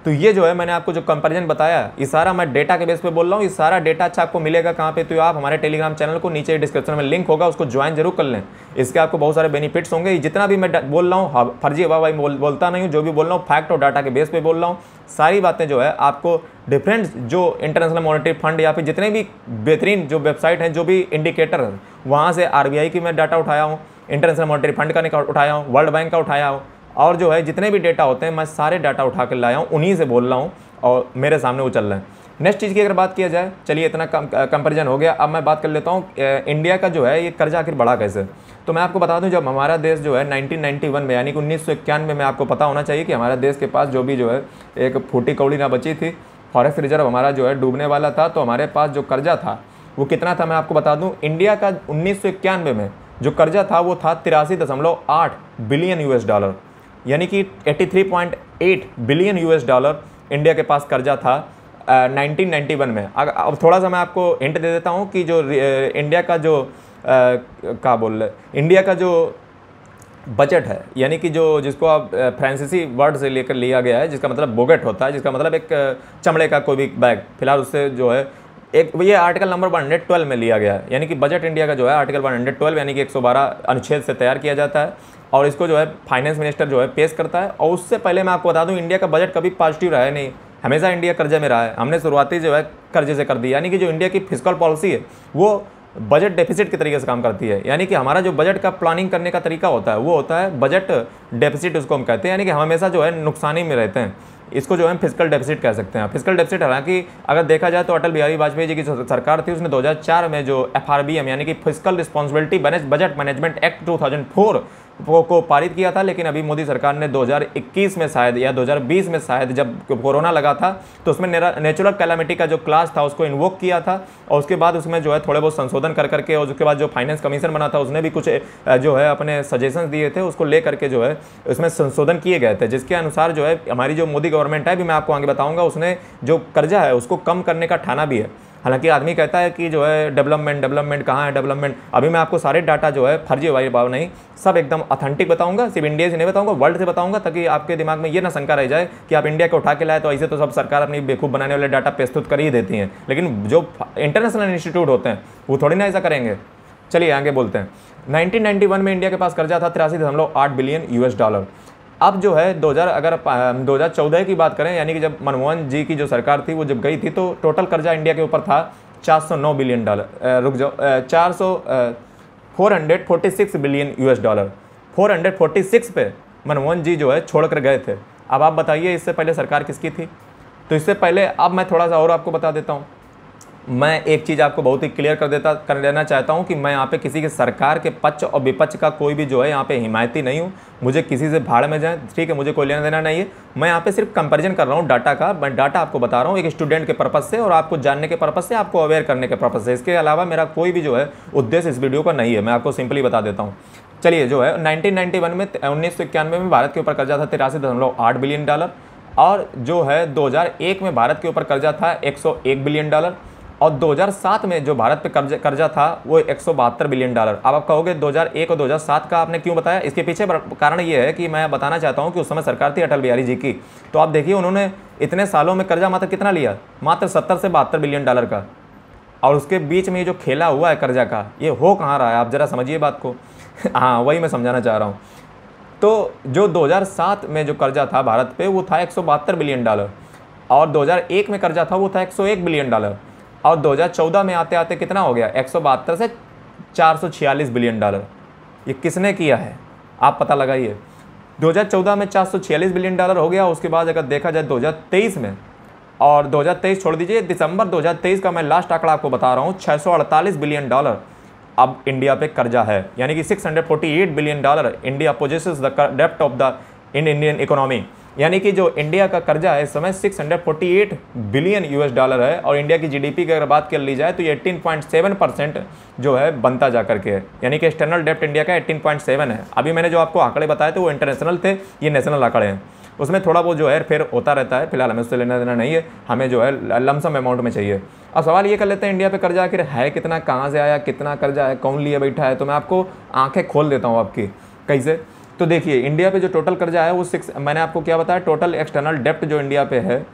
तो ये जो है मैंने आपको जो कंपैरिजन बताया, ये सारा मैं डेटा के बेस पे बोल रहा हूँ। ये सारा डेटा अच्छा आपको मिलेगा कहाँ पे, तो आप हमारे टेलीग्राम चैनल को नीचे डिस्क्रिप्शन में लिंक होगा, उसको ज्वाइन जरूर कर लें। इसके आपको बहुत सारे बेनिफिट्स होंगे। जितना भी मैं बोल रहा हूँ फर्जी हवा बोलता नहीं हूँ, जो भी बोल रहा हूँ फैक्ट और डाटा के बेस पे बोल रहा हूँ। सारी बातें जो है आपको डिफरेंट जो इंटरनेशनल मॉनेटरी फंड या फिर जितने भी बेहतरीन जो वेबसाइट हैं, जो भी इंडिकेटर है, वहाँ से RBI की मैं डाटा उठाया हूँ, इंटरनेशनल मॉनेटरी फंड का उठाया हूँ, वर्ल्ड बैंक का उठाया हूँ, और जो है जितने भी डेटा होते हैं मैं सारे डाटा उठा कर लाया हूँ, उन्हीं से बोल रहा हूँ और मेरे सामने वो चल रहा है। नेक्स्ट चीज़ की अगर बात किया जाए, चलिए इतना कंपैरिजन हो गया, अब मैं बात कर लेता हूँ इंडिया का जो है ये कर्जा आखिर बढ़ा कैसे। तो मैं आपको बता दूँ, जब हमारा देश जो है 1991 में यानी कि 1991 में आपको पता होना चाहिए कि हमारे देश के पास जो भी जो है एक फूटी कौड़ी ना बची थी, फॉरेक्स रिजर्व हमारा जो है डूबने वाला था, तो हमारे पास जो कर्जा था वो कितना था मैं आपको बता दूँ। इंडिया का 1991 में जो कर्जा था वो था 83.8 बिलियन US डॉलर, यानी कि 83.8 बिलियन US डॉलर इंडिया के पास कर्जा था 1991 में। अब थोड़ा सा मैं आपको हिंट दे देता हूँ कि जो इंडिया का जो इंडिया का जो बजट है, यानी कि जो जिसको आप फ्रांसीसी वर्ड से लेकर लिया गया है, जिसका मतलब बोगट होता है, जिसका मतलब एक चमड़े का कोई भी बैग, फिलहाल उससे जो है एक ये आर्टिकल नंबर 112 में लिया गया है, यानी कि बजट इंडिया का जो है आर्टिकल 112 यानी कि 112 अनुच्छेद से तैयार किया जाता है। और इसको जो है फाइनेंस मिनिस्टर जो है पेश करता है। और उससे पहले मैं आपको बता दूं, इंडिया का बजट कभी पॉजिटिव रहा है नहीं, हमेशा इंडिया कर्जे में रहा है। हमने शुरुआती जो है कर्जे से कर दी, यानी कि जो इंडिया की फिस्कल पॉलिसी है वो बजट डेफिसिट के तरीके से काम करती है। यानी कि हमारा जो बजट का प्लानिंग करने का तरीका होता है वो होता है बजट डेफिसिट, उसको हम कहते हैं। यानी कि हम हमेशा जो है नुकसानी में रहते हैं, इसको जो है हम फिस्कल डेफिसिट कह सकते हैं। फिस्कल डेफिसिट हालांकि अगर देखा जाए तो अटल बिहारी वाजपेयी जी की सरकार थी, उसने 2004 में जो FRBM यानी कि fiscal responsibility budget management act 2004 को पारित किया था। लेकिन अभी मोदी सरकार ने 2021 में शायद या 2020 में शायद, जब कोरोना लगा था, तो उसमें नेचुरल कैलामिटी का जो क्लास था उसको इन्वोक किया था। और उसके बाद उसमें जो है थोड़े बहुत संशोधन कर करके, और उसके बाद जो फाइनेंस कमीशन बना था उसने भी कुछ जो है अपने सजेशंस दिए थे, उसको ले करके जो है उसमें संशोधन किए गए थे, जिसके अनुसार जो है हमारी जो मोदी गवर्नमेंट है, भी मैं आपको आगे बताऊंगा, उसने जो कर्जा है उसको कम करने का ठाना भी है। हालांकि आदमी कहता है कि जो है डेवलपमेंट कहाँ है डेवलपमेंट। अभी मैं आपको सारे डाटा जो है फर्जी वाली बात नहीं, सब एकदम ऑथेंटिक बताऊंगा, सिर्फ इंडिया से नहीं बताऊंगा, वर्ल्ड से बताऊंगा, ताकि आपके दिमाग में ये ना शंका रह जाए कि आप इंडिया को उठा के लाए तो ऐसे तो सब सरकार अपनी बेवकूफ़ बनाने वाले डाटा प्रस्तुत कर ही देती हैं। लेकिन जो इंटरनेशनल इंस्टीट्यूट होते हैं वो थोड़ी ना ऐसा करेंगे। चलिए आगे बोलते हैं। 1991 में इंडिया के पास कर्जा था 83.8 बिलियन US डॉलर। अब जो है 2014 की बात करें, यानी कि जब मनमोहन जी की जो सरकार थी वो जब गई थी, तो टोटल कर्जा इंडिया के ऊपर था 409 बिलियन डॉलर, रुक जाओ, 446 बिलियन US डॉलर। 446 पे मनमोहन जी जो है छोड़ कर गए थे। अब आप बताइए इससे पहले सरकार किसकी थी? तो इससे पहले अब मैं थोड़ा सा और आपको बता देता हूँ। मैं एक चीज़ आपको बहुत ही क्लियर कर देना चाहता हूं कि मैं यहाँ पे किसी के सरकार के पक्ष और विपक्ष का कोई भी जो है यहाँ पे हिमायती नहीं हूँ। मुझे किसी से भाड़ में जाए, ठीक है, मुझे कोई लेना देना नहीं है। मैं यहाँ पे सिर्फ कंपैरिजन कर रहा हूँ डाटा का। मैं डाटा आपको बता रहा हूँ एक स्टूडेंट के पर्पज़ से, और आपको जानने के पर्पज़ से, आपको अवेयर करने के पर्पज़ से। इसके अलावा मेरा कोई भी जो है उद्देश्य इस वीडियो का नहीं है, मैं आपको सिंपली बता देता हूँ। चलिए, जो है 1991 में 1991 में भारत के ऊपर कर्जा था 83.8 बिलियन डॉलर, और जो है 2001 में भारत के ऊपर कर्जा था 101 बिलियन डॉलर, और 2007 में जो भारत पे कर्जा था वो 172 बिलियन डॉलर। अब आप कहोगे 2001 और 2007 का आपने क्यों बताया? इसके पीछे कारण ये है कि मैं बताना चाहता हूँ कि उस समय सरकार थी अटल बिहारी जी की। तो आप देखिए उन्होंने इतने सालों में कर्जा मात्र कितना लिया, मात्र 70 से 72 बिलियन डॉलर का। और उसके बीच में ये जो खेला हुआ है कर्जा का, ये हो कहाँ रहा है, आप ज़रा समझिए बात को। हाँ, वही मैं समझाना चाह रहा हूँ। तो जो 2007 में जो कर्जा था भारत पे वो था 172 बिलियन डॉलर, और 2001 में कर्जा था वो था 101 बिलियन डॉलर, और 2014 में आते आते कितना हो गया, 172 से 446 बिलियन डॉलर। ये किसने किया है आप पता लगाइए। 2014 में 446 बिलियन डॉलर हो गया। उसके बाद अगर देखा जाए 2023 में, और 2023 छोड़ दीजिए, दिसंबर 2023 का मैं लास्ट आंकड़ा आपको बता रहा हूँ, 648 बिलियन डॉलर अब इंडिया पे कर्जा है। यानी कि 648 billion dollar India possesses the डेप्ट ऑफ द इंडियन इकोनॉमी। यानी कि जो इंडिया का कर्जा है इस समय 648 बिलियन US डॉलर है, और इंडिया की GDP की अगर बात कर ली जाए तो ये 18.7% जो है बनता जा करके है। यानी कि एक्सटर्नल डेप्ट इंडिया का 18.7 है। अभी मैंने जो आपको आंकड़े बताए थे वो इंटरनेशनल थे, ये नेशनल आंकड़े हैं। उसमें थोड़ा बहुत जो है फिर होता रहता है, फिलहाल हमें उससे लेना देना नहीं है, हमें जो है लमसम अमाउंट में चाहिए। अब सवाल ये कर लेते हैं इंडिया पे कर्जा आखिर है कितना, कहाँ से आया, कितना कर्जा है, कौन लिए बैठा है। तो मैं आपको आंखें खोल देता हूँ आपकी। कैसे? तो देखिए इंडिया पे जो टोटल कर्जा है वो मैंने आपको क्या बताया, टोटल एक्सटर्नल डेप्ट जो इंडिया पे है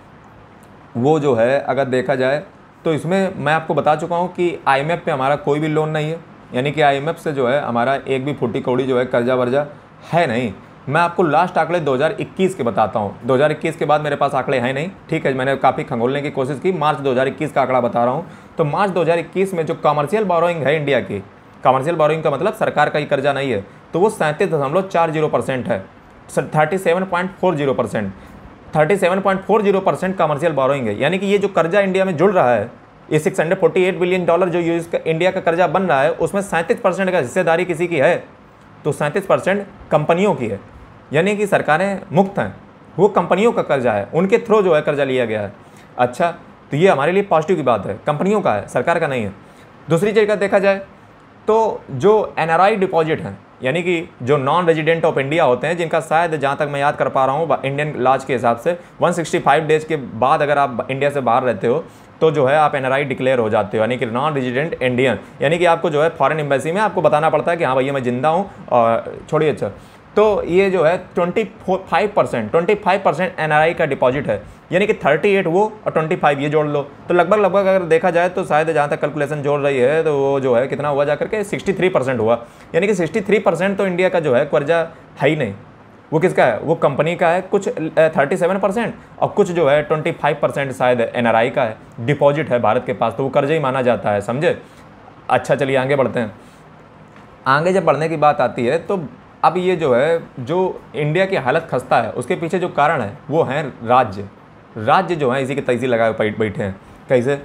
वो जो है अगर देखा जाए तो इसमें मैं आपको बता चुका हूँ कि IMF पे हमारा कोई भी लोन नहीं है। यानी कि IMF से जो है हमारा एक भी फूटी कौड़ी जो है कर्जा वर्जा है नहीं। मैं आपको लास्ट आंकड़े 2021 के बताता हूँ। 2021 के बाद मेरे पास आंकड़े हैं नहीं, ठीक है, मैंने काफ़ी खंगोलने की कोशिश की। मार्च 2021 का आंकड़ा बता रहा हूँ। तो मार्च 2021 में जो कमर्शियल बोरोइंग है इंडिया की, कमर्शियल बोरोइंग का मतलब सरकार का ही कर्जा नहीं है, तो वो 37.40% है, 37.40%। 37.40% कमर्शियल बोरोइंग है। यानी कि ये जो कर्जा इंडिया में जुड़ रहा है, ये 648 बिलियन डॉलर जो इंडिया का कर्जा बन रहा है, उसमें 37% का हिस्सेदारी किसी की है, तो 37% कंपनियों की है। यानी कि सरकारें मुक्त हैं, वो कंपनियों का कर्जा है, उनके थ्रू जो है कर्जा लिया गया है। अच्छा, तो ये हमारे लिए पॉजिटिव की बात है, कंपनियों का है, सरकार का नहीं है। दूसरी जगह देखा जाए तो जो NRI डिपॉजिट हैं, यानी कि जो नॉन रेजिडेंट ऑफ इंडिया होते हैं, जिनका शायद जहाँ तक मैं याद कर पा रहा हूँ इंडियन लॉज के हिसाब से 165 डेज के बाद अगर आप इंडिया से बाहर रहते हो तो जो है आप NRI डिक्लेयर हो जाते हो, यानी कि नॉन रेजिडेंट इंडियन। यानी कि आपको जो है फॉरेन एम्बेसी में आपको बताना पड़ता है कि हाँ भैया मैं जिंदा हूँ, और छोड़िए। अच्छा, तो ये जो है 25% NRI का डिपॉजिट है, यानी कि 38 वो और 25 ये जोड़ लो, तो लगभग अगर देखा जाए तो शायद जहाँ तक कैलकुलेशन जोड़ रही है तो वो जो है कितना हुआ जा करके 63% हुआ, यानी कि 63% तो इंडिया का जो है कर्जा है ही नहीं। वो किसका है? वो कंपनी का है, कुछ 37% और कुछ जो है 25% शायद NRI का है, डिपॉजिट है भारत के पास, तो वो कर्जा ही माना जाता है, समझे। अच्छा चलिए आगे बढ़ते हैं। आगे जब बढ़ने की बात आती है तो अब ये जो है, जो इंडिया की हालत खस्ता है उसके पीछे जो कारण है वो हैं राज्य जो है इसी के तैसी लगाए बैठे हैं। कैसे?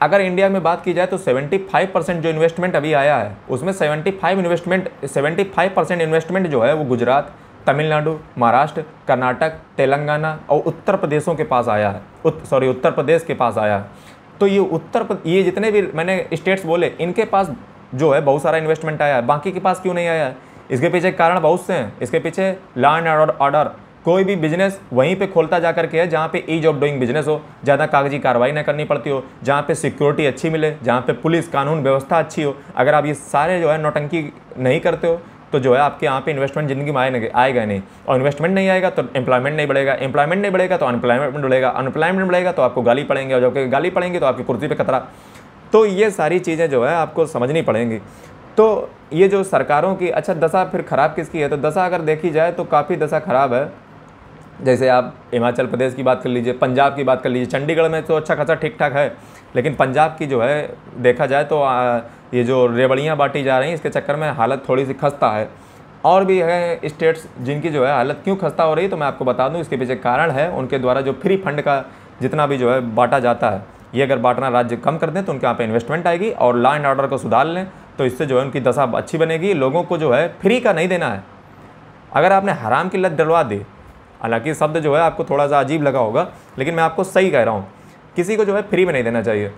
अगर इंडिया में बात की जाए तो 75% जो इन्वेस्टमेंट अभी आया है उसमें 75% इन्वेस्टमेंट जो है वो गुजरात, तमिलनाडु, महाराष्ट्र, कर्नाटक, तेलंगाना और उत्तर प्रदेशों के पास आया है, उत्तर प्रदेश के पास आया है। तो ये जितने भी मैंने स्टेट्स बोले इनके पास जो है बहुत सारा इन्वेस्टमेंट आया है, बाकी के पास क्यों नहीं आया है? इसके पीछे कारण बहुत से हैं। इसके पीछे लॉ एंड ऑर्डर, कोई भी बिजनेस वहीं पे खोलता जा करके है जहाँ पे ईज ऑफ डूइंग बिजनेस हो, ज़्यादा कागजी कार्रवाई ना करनी पड़ती हो, जहाँ पे सिक्योरिटी अच्छी मिले, जहाँ पे पुलिस कानून व्यवस्था अच्छी हो। अगर आप ये सारे जो है नौटंकी नहीं करते हो तो जो है आपके यहाँ पे इन्वेस्टमेंट ज़िंदगी में आएगा नहीं, और इन्वेस्टमेंट नहीं आएगा तो एम्प्लॉयमेंट नहीं बढ़ेगा, एम्प्लॉयमेंट नहीं बढ़ेगा तो अनएम्प्लॉयमेंट बढ़ेगा, अनएम्प्लॉयमेंट बढ़ेगा तो आपको गाली पड़ेंगे, और जब गाली पड़ेंगे तो आपकी कुर्सी पे खतरा। तो ये सारी चीज़ें जो है आपको समझनी पड़ेंगी। तो ये जो सरकारों की अच्छा दशा फिर ख़राब किसकी है? तो दशा अगर देखी जाए तो काफ़ी दशा ख़राब है। जैसे आप हिमाचल प्रदेश की बात कर लीजिए, पंजाब की बात कर लीजिए, चंडीगढ़ में तो अच्छा खासा ठीक ठाक है, लेकिन पंजाब की जो है देखा जाए तो ये जो रेवड़ियाँ बांटी जा रही हैं इसके चक्कर में हालत थोड़ी सी खस्ता है। और भी है स्टेट्स जिनकी जो है हालत क्यों खस्ता हो रही है, तो मैं आपको बता दूं इसके पीछे कारण है उनके द्वारा जो फ्री फंड का जितना भी जो है बांटा जाता है, ये अगर बांटना राज्य कम कर दें तो उनके यहाँ पे इन्वेस्टमेंट आएगी, और लॉ एंड ऑर्डर को सुधार लें तो इससे जो है उनकी दशा अच्छी बनेगी। लोगों को जो है फ्री का नहीं देना है। अगर आपने हराम की लत डलवा दी, हालांकि शब्द जो है आपको थोड़ा सा अजीब लगा होगा, लेकिन मैं आपको सही कह रहा हूँ, किसी को जो है फ्री में नहीं देना चाहिए।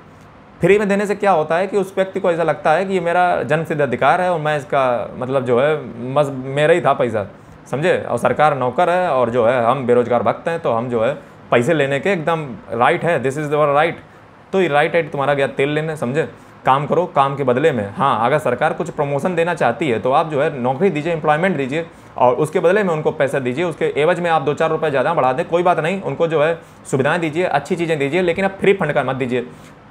फ्री में देने से क्या होता है कि उस व्यक्ति को ऐसा लगता है कि ये मेरा जन्मसिद्ध अधिकार है और मैं इसका मतलब जो है मेरा ही था पैसा, समझे, और सरकार नौकर है और जो है हम बेरोजगार भक्त हैं, तो हम जो है पैसे लेने के एकदम राइट है, दिस इज़ योर राइट। तो ये राइट है तुम्हारा गया तेल लेने, समझे, काम करो, काम के बदले में। हाँ, अगर सरकार कुछ प्रमोशन देना चाहती है तो आप जो है नौकरी दीजिए, एम्प्लॉयमेंट दीजिए, और उसके बदले में उनको पैसा दीजिए, उसके एवज में आप 2-4 रुपये ज़्यादा बढ़ा दें, कोई बात नहीं, उनको जो है सुविधाएं दीजिए, अच्छी चीज़ें दीजिए, लेकिन आप फ्री फंड का मत दीजिए।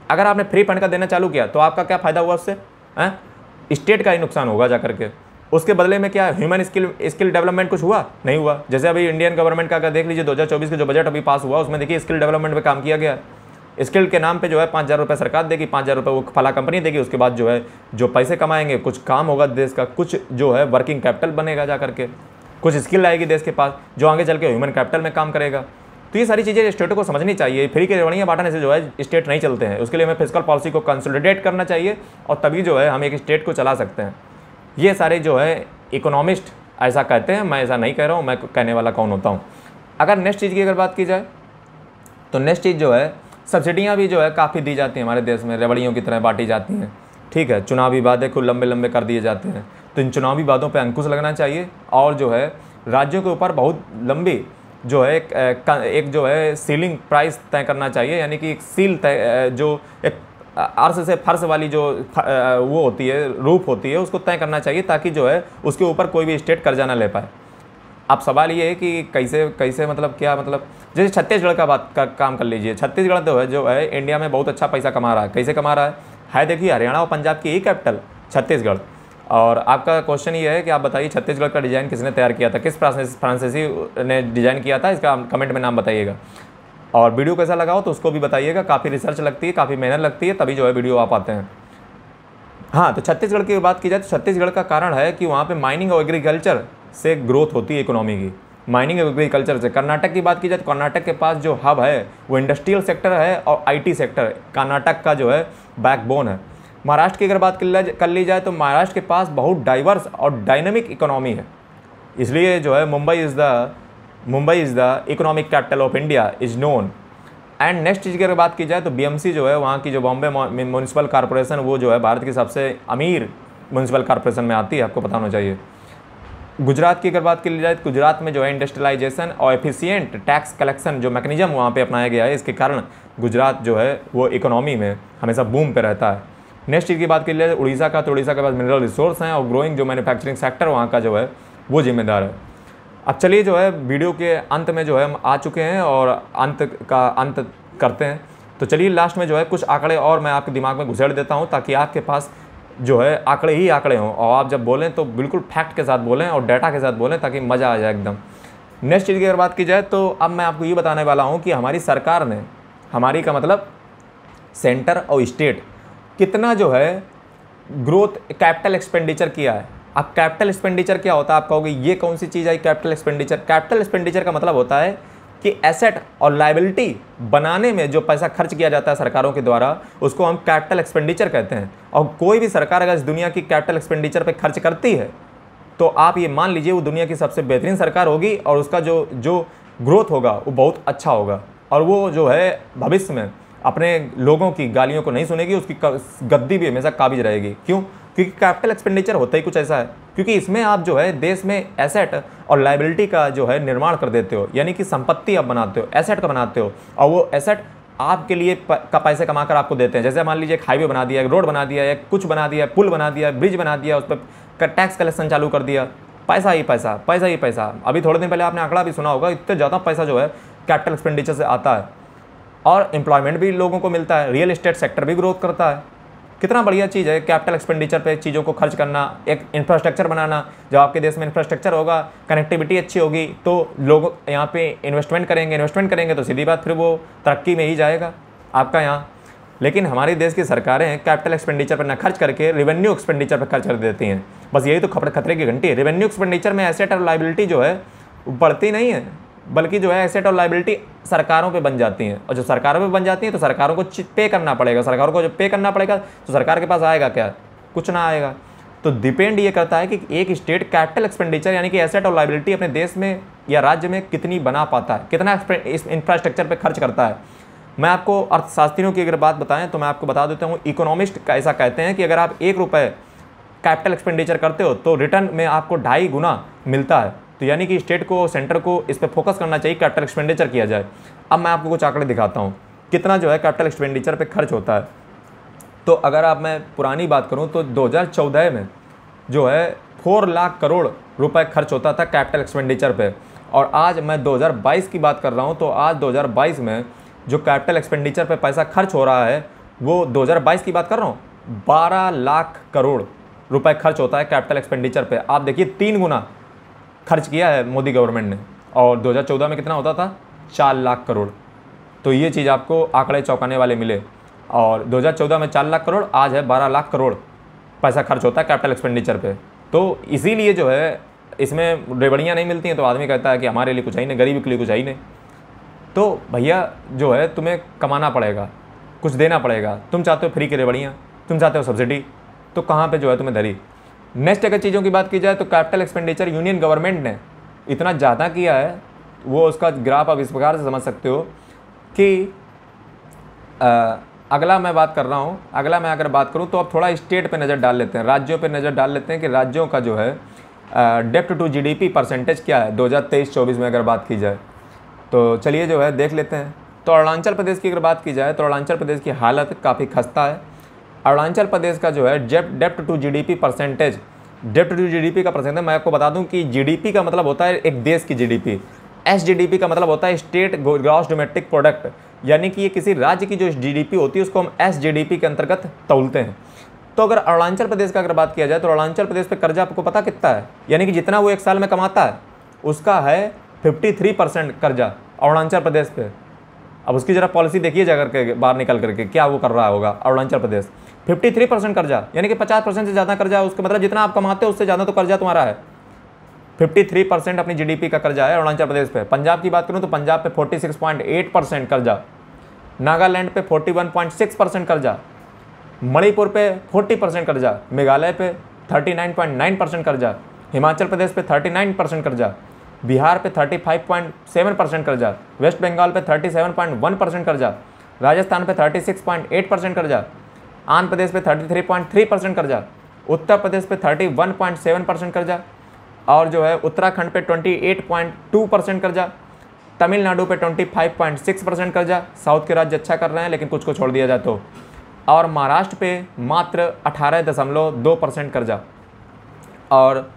अगर आपने फ्री फंड का देना चालू किया तो आपका क्या फ़ायदा हुआ उससे? स्टेट का ही नुकसान होगा जा करके। उसके बदले में क्या ह्यूमन स्किल डेवलपमेंट कुछ हुआ? नहीं हुआ। जैसे अभी इंडियन गवर्नमेंट का अगर देख लीजिए 2024 का जो बजट अभी पास हुआ उसमें देखिए स्किल डेवलपमेंट पे काम किया गया। स्किल के नाम पे जो है 5,000 रुपये सरकार देगी, 5,000 रुपये वो फला कंपनी देगी, उसके बाद जो है जो पैसे कमाएंगे, कुछ काम होगा देश का, कुछ जो है वर्किंग कैपिटल बनेगा जा करके, कुछ स्किल आएगी देश के पास जो आगे चल के ह्यूमन कैपिटल में काम करेगा। तो ये सारी चीज़ें स्टेटों को समझनी चाहिए। फ्री के रेवड़ियाँ बांटने से जो है स्टेट नहीं चलते हैं, उसके लिए हमें फिस्कल पॉलिसी को कंसोलिडेट करना चाहिए और तभी जो है हम एक स्टेट को चला सकते हैं। ये सारे जो है इकोनॉमिस्ट ऐसा कहते हैं, मैं ऐसा नहीं कह रहा हूँ, मैं कहने वाला कौन होता हूँ। अगर नेक्स्ट चीज़ की अगर बात की जाए तो नेक्स्ट चीज़ जो है सब्सिडियाँ भी जो है काफ़ी दी जाती हैं हमारे देश में, रेवड़ियों की तरह बांटी जाती हैं, ठीक है। चुनावी वादे खुद लंबे लंबे कर दिए जाते हैं, तो इन चुनावी वादों पर अंकुश लगना चाहिए और जो है राज्यों के ऊपर बहुत लंबी जो है एक जो है सीलिंग प्राइस तय करना चाहिए, यानी कि एक सील तय जो एक अर्श से फर्श वाली जो वो होती है, रूफ होती है, उसको तय करना चाहिए ताकि जो है उसके ऊपर कोई भी स्टेट कर्जा ना ले पाए। अब सवाल ये है कि कैसे मतलब क्या मतलब, जैसे छत्तीसगढ़ का बात का काम कर लीजिए। छत्तीसगढ़ तो है जो है इंडिया में बहुत अच्छा पैसा कमा रहा है। कैसे कमा रहा है देखिए, हरियाणा और पंजाब की ही कैपिटल छत्तीसगढ़। और आपका क्वेश्चन ये है कि आप बताइए छत्तीसगढ़ का डिज़ाइन किसने तैयार किया था, किस फ्रांसीसी ने डिज़ाइन किया था, इसका कमेंट में नाम बताइएगा। और वीडियो कैसा लगा हो तो उसको भी बताइएगा। काफ़ी रिसर्च लगती है, काफ़ी मेहनत लगती है, तभी जो है वीडियो आ पाते हैं। हाँ, तो छत्तीसगढ़ की बात की जाए तो छत्तीसगढ़ का कारण है कि वहाँ पे माइनिंग और एग्रीकल्चर से ग्रोथ होती है इकोनॉमी की, माइनिंग और एग्रीकल्चर से। कर्नाटक की बात की जाए तो कर्नाटक के पास जो हब है वो इंडस्ट्रियल सेक्टर है और IT सेक्टर कर्नाटक का जो है बैकबोन है। महाराष्ट्र की अगर बात कर ली जाए तो महाराष्ट्र के पास बहुत डाइवर्स और डायनेमिक इकोनॉमी है, इसलिए जो है Mumbai is the economic capital of India is known. And next चीज़ की अगर बात की जाए तो BMC जो है वहाँ की जो बॉम्बे म्यूनिसिपल कॉरपोरेशन, वो जो है भारत की सबसे अमीर म्यूनिसिपल कॉरपोरेशन में आती है, आपको पता होना चाहिए। गुजरात की अगर बात की जाए तो गुजरात में जो है इंडस्ट्रियलाइजेशन और एफिशिएंट टैक्स कलेक्शन जो मैकेनिज्म वहाँ पे अपनाया गया है, इसके कारण गुजरात जो है वो इकोनॉमी में हमेशा बूम पे रहता है। नेक्स्ट चीज़ की बात की जाए उड़ीसा का, तो उड़ीसा के पास मिनरल रिसोर्स हैं और ग्रोइंग जो मैन्युफैक्चरिंग सेक्टर वहाँ का जो है वो जिम्मेदार है। अब चलिए जो है वीडियो के अंत में जो है हम आ चुके हैं और अंत करते हैं। तो चलिए लास्ट में जो है कुछ आंकड़े और मैं आपके दिमाग में घुसेड़ देता हूँ, ताकि आपके पास जो है आंकड़े ही आंकड़े हों और आप जब बोलें तो बिल्कुल फैक्ट के साथ बोलें और डाटा के साथ बोलें, ताकि मज़ा आ जाए एकदम। नेक्स्ट चीज़ की अगर बात की जाए तो अब मैं आपको ये बताने वाला हूँ कि हमारी सरकार ने, हमारी का मतलब सेंटर और स्टेट, कितना जो है ग्रोथ कैपिटल एक्सपेंडिचर किया है। अब कैपिटल एक्सपेंडिचर क्या होता है, आप कहोगे ये कौन सी चीज़ आई कैपिटल एक्सपेंडिचर। कैपिटल एक्सपेंडिचर का मतलब होता है कि एसेट और लायबिलिटी बनाने में जो पैसा खर्च किया जाता है सरकारों के द्वारा, उसको हम कैपिटल एक्सपेंडिचर कहते हैं। और कोई भी सरकार अगर इस दुनिया की कैपिटल एक्सपेंडिचर पे खर्च करती है तो आप ये मान लीजिए वो दुनिया की सबसे बेहतरीन सरकार होगी और उसका जो ग्रोथ होगा वो बहुत अच्छा होगा, और वो जो है भविष्य में अपने लोगों की गालियों को नहीं सुनेगी, उसकी गद्दी भी हमेशा काबिज रहेगी। क्यों? क्योंकि कैपिटल एक्सपेंडिचर होता ही कुछ ऐसा है, क्योंकि इसमें आप जो है देश में एसेट और लायबिलिटी का जो है निर्माण कर देते हो, यानी कि संपत्ति आप बनाते हो, एसेट का बनाते हो, और वो एसेट आपके लिए का पैसे कमाकर आपको देते हैं। जैसे मान लीजिए एक हाईवे बना दिया, एक रोड बना दिया, एक कुछ बना दिया, पुल बना दिया, ब्रिज बना दिया, उस पर टैक्स कलेक्शन चालू कर दिया, पैसा ही पैसा, पैसा ही पैसा। अभी थोड़े दिन पहले आपने आंकड़ा भी सुना होगा, इतने ज़्यादा पैसा जो है कैपिटल एक्सपेंडिचर से आता है, और एम्प्लॉयमेंट भी लोगों को मिलता है, रियल एस्टेट सेक्टर भी ग्रोथ करता है। कितना बढ़िया चीज़ है कैपिटल एक्सपेंडिचर पे चीज़ों को खर्च करना, एक इंफ्रास्ट्रक्चर बनाना। जब आपके देश में इंफ्रास्ट्रक्चर होगा, कनेक्टिविटी अच्छी होगी, तो लोग यहाँ पे इन्वेस्टमेंट करेंगे तो सीधी बात फिर वो तरक्की में ही जाएगा आपका यहाँ। लेकिन हमारे देश की सरकारें कैपिटल एक्सपेंडिचर पर ना खर्च करके रेवेन्यू एक्सपेंडिचर पर खर्च कर देती हैं। बस यही तो खतरे की घंटी है। रेवेन्यू एक्सपेंडिचर में एसेट और लायबिलिटी जो है बढ़ती नहीं है, बल्कि जो है एसेट और लायबिलिटी सरकारों पे बन जाती हैं, और जब सरकारों पे बन जाती हैं तो सरकारों को पे करना पड़ेगा। सरकारों को जब पे करना पड़ेगा तो सरकार के पास आएगा क्या? कुछ ना आएगा। तो डिपेंड ये करता है कि एक स्टेट कैपिटल एक्सपेंडिचर यानी कि एसेट और लायबिलिटी अपने देश में या राज्य में कितनी बना पाता है, कितना इस इंफ्रास्ट्रक्चर पर खर्च करता है। मैं आपको अर्थशास्त्रियों की अगर बात बताएं तो मैं आपको बता देता हूँ, इकोनॉमिस्ट ऐसा कहते हैं कि अगर आप 1 रुपये कैपिटल एक्सपेंडिचर करते हो तो रिटर्न में आपको 2.5 गुना मिलता है। तो यानी कि स्टेट को, सेंटर को इस पर फोकस करना चाहिए, कैपिटल एक्सपेंडिचर किया जाए। अब मैं आपको कुछ आंकड़े दिखाता हूँ कितना जो है कैपिटल एक्सपेंडिचर पे खर्च होता है। तो अगर आप मैं पुरानी बात करूँ तो 2014 में जो है 4 लाख करोड़ रुपए खर्च होता था कैपिटल एक्सपेंडिचर पे, और आज मैं 2022 की बात कर रहा हूँ। तो आज 2022 में जो कैपिटल एक्सपेंडिचर पे पैसा खर्च हो रहा है, वो 2022 की बात कर रहा हूँ, 12 लाख करोड़ रुपए खर्च होता है कैपिटल एक्सपेंडिचर पे। आप देखिए 3 गुना खर्च किया है मोदी गवर्नमेंट ने, और 2014 में कितना होता था? 4 लाख करोड़। तो ये चीज़ आपको आंकड़े चौंकाने वाले मिले, और 2014 में 4 लाख करोड़, आज है 12 लाख करोड़ पैसा खर्च होता है कैपिटल एक्सपेंडिचर पे। तो इसीलिए जो है इसमें रेवड़ियाँ नहीं मिलती हैं, तो आदमी कहता है कि हमारे लिए कुछ है ही नहीं, गरीब के लिए कुछ है ही नहीं। तो भैया जो है तुम्हें कमाना पड़ेगा, कुछ देना पड़ेगा। तुम चाहते हो फ्री की रेवड़ियाँ, तुम चाहते हो सब्सिडी, तो कहाँ पे जो है तुम्हें धरी। नेक्स्ट अगर चीज़ों की बात की जाए तो कैपिटल एक्सपेंडिचर यूनियन गवर्नमेंट ने इतना ज़्यादा किया है, वो उसका ग्राफ आप इस प्रकार से समझ सकते हो कि अगला मैं बात कर रहा हूँ, अगला मैं अगर बात करूँ तो अब थोड़ा स्टेट पे नज़र डाल लेते हैं, राज्यों पे नज़र डाल लेते हैं कि राज्यों का जो है डेप्ट टू जीडीपी परसेंटेज क्या है 2023-24 में अगर बात की जाए। तो चलिए जो है देख लेते हैं। तो अरुणाचल प्रदेश की अगर बात की जाए तो अरुणाचल प्रदेश की हालत काफ़ी खस्ता है। अरुणाचल प्रदेश का जो है डेप्ट टू जीडीपी परसेंटेज, डेप्ट टू जीडीपी का परसेंटेज मैं आपको बता दूं कि जीडीपी का मतलब होता है एक देश की जीडीपी, एसजीडीपी का मतलब होता है स्टेट ग्रॉस डोमेस्टिक प्रोडक्ट, यानी कि ये किसी राज्य की जो जीडीपी होती है उसको हम एसजीडीपी के अंतर्गत तौलते हैं। तो अगर अरुणाचल प्रदेश का अगर बात किया जाए तो अरुणाचल प्रदेश पे कर्जा आपको पता कितना है, यानी कि जितना वो 1 साल में कमाता है उसका है 53% कर्जा अरुणाचल प्रदेश पे। अब उसकी जरा पॉलिसी देखिए जाकर के बाहर निकल करके क्या वो कर रहा होगा अरुणाचल प्रदेश। 53% कर्जा यानी कि 50% से ज़्यादा कर्जा, उसका मतलब जितना आप कमाते हो उससे ज़्यादा तो कर्जा तुम्हारा है। 53% अपनी जीडीपी का कर्जा है अरुणाचल प्रदेश पे। पंजाब की बात करूँ तो पंजाब पे 46.8% कर्जा, नागालैंड पे 41.6% कर्जा, मणिपुर पे 40% कर्जा, मेघालय पे 39.9% कर्जा, हिमाचल प्रदेश पे 39% कर्जा, बिहार पे 35.7% कर्जा, वेस्ट बंगाल पे 37.1% कर्जा, राजस्थान पे 36.8% कर्जा, आंध्र प्रदेश पे 33.3% कर्जा, उत्तर प्रदेश पे 31.7% कर्जा, और जो है उत्तराखंड पे 28.2% कर्जा, तमिलनाडु पे 25.6% कर्जा। साउथ के राज्य अच्छा कर रहे हैं लेकिन कुछ को छोड़ दिया जाए तो, और महाराष्ट्र पे मात्र 18.2% कर्जा, और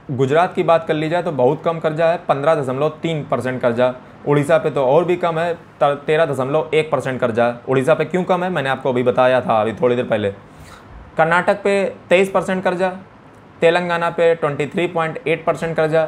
गुजरात की बात कर ली जाए तो बहुत कम कर्जा है, 15.3% कर्जा। उड़ीसा पे तो और भी कम है, 13.1% कर्जा है। उड़ीसा पे क्यों कम है मैंने आपको अभी बताया था, अभी थोड़ी देर पहले। कर्नाटक पे 23% कर्जा, तेलंगाना पे 23.8% कर्जा,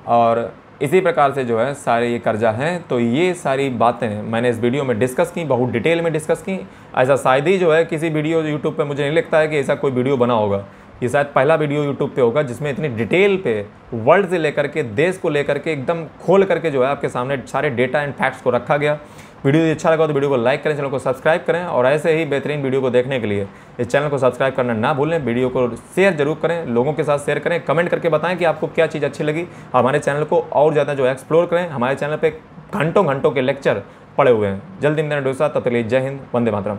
और इसी प्रकार से जो है सारे ये कर्जा हैं। तो ये सारी बातें मैंने इस वीडियो में डिस्कस की, बहुत डिटेल में डिस्कस की। ऐसा शायद ही जो है किसी वीडियो यूट्यूब पे मुझे नहीं लगता है कि ऐसा कोई वीडियो बना होगा। ये शायद पहला वीडियो यूट्यूब पे होगा जिसमें इतनी डिटेल पे वर्ल्ड से लेकर के देश को लेकर के एकदम खोल करके जो है आपके सामने सारे डेटा एंड फैक्ट्स को रखा गया। वीडियो यदि अच्छा लगा तो वीडियो को लाइक करें, चैनल को सब्सक्राइब करें, और ऐसे ही बेहतरीन वीडियो को देखने के लिए इस चैनल को सब्सक्राइब करना ना भूलें। वीडियो को शेयर जरूर करें, लोगों के साथ शेयर करें, कमेंट करके बताएं कि आपको क्या चीज़ अच्छी लगी। हमारे चैनल को और ज़्यादा जो है एक्सप्लोर करें। हमारे चैनल पर घंटों घंटों के लेक्चर पड़े हुए हैं। जल्दी मिलते हैं, तब तक के लिए जय हिंद, वंदे मातरम।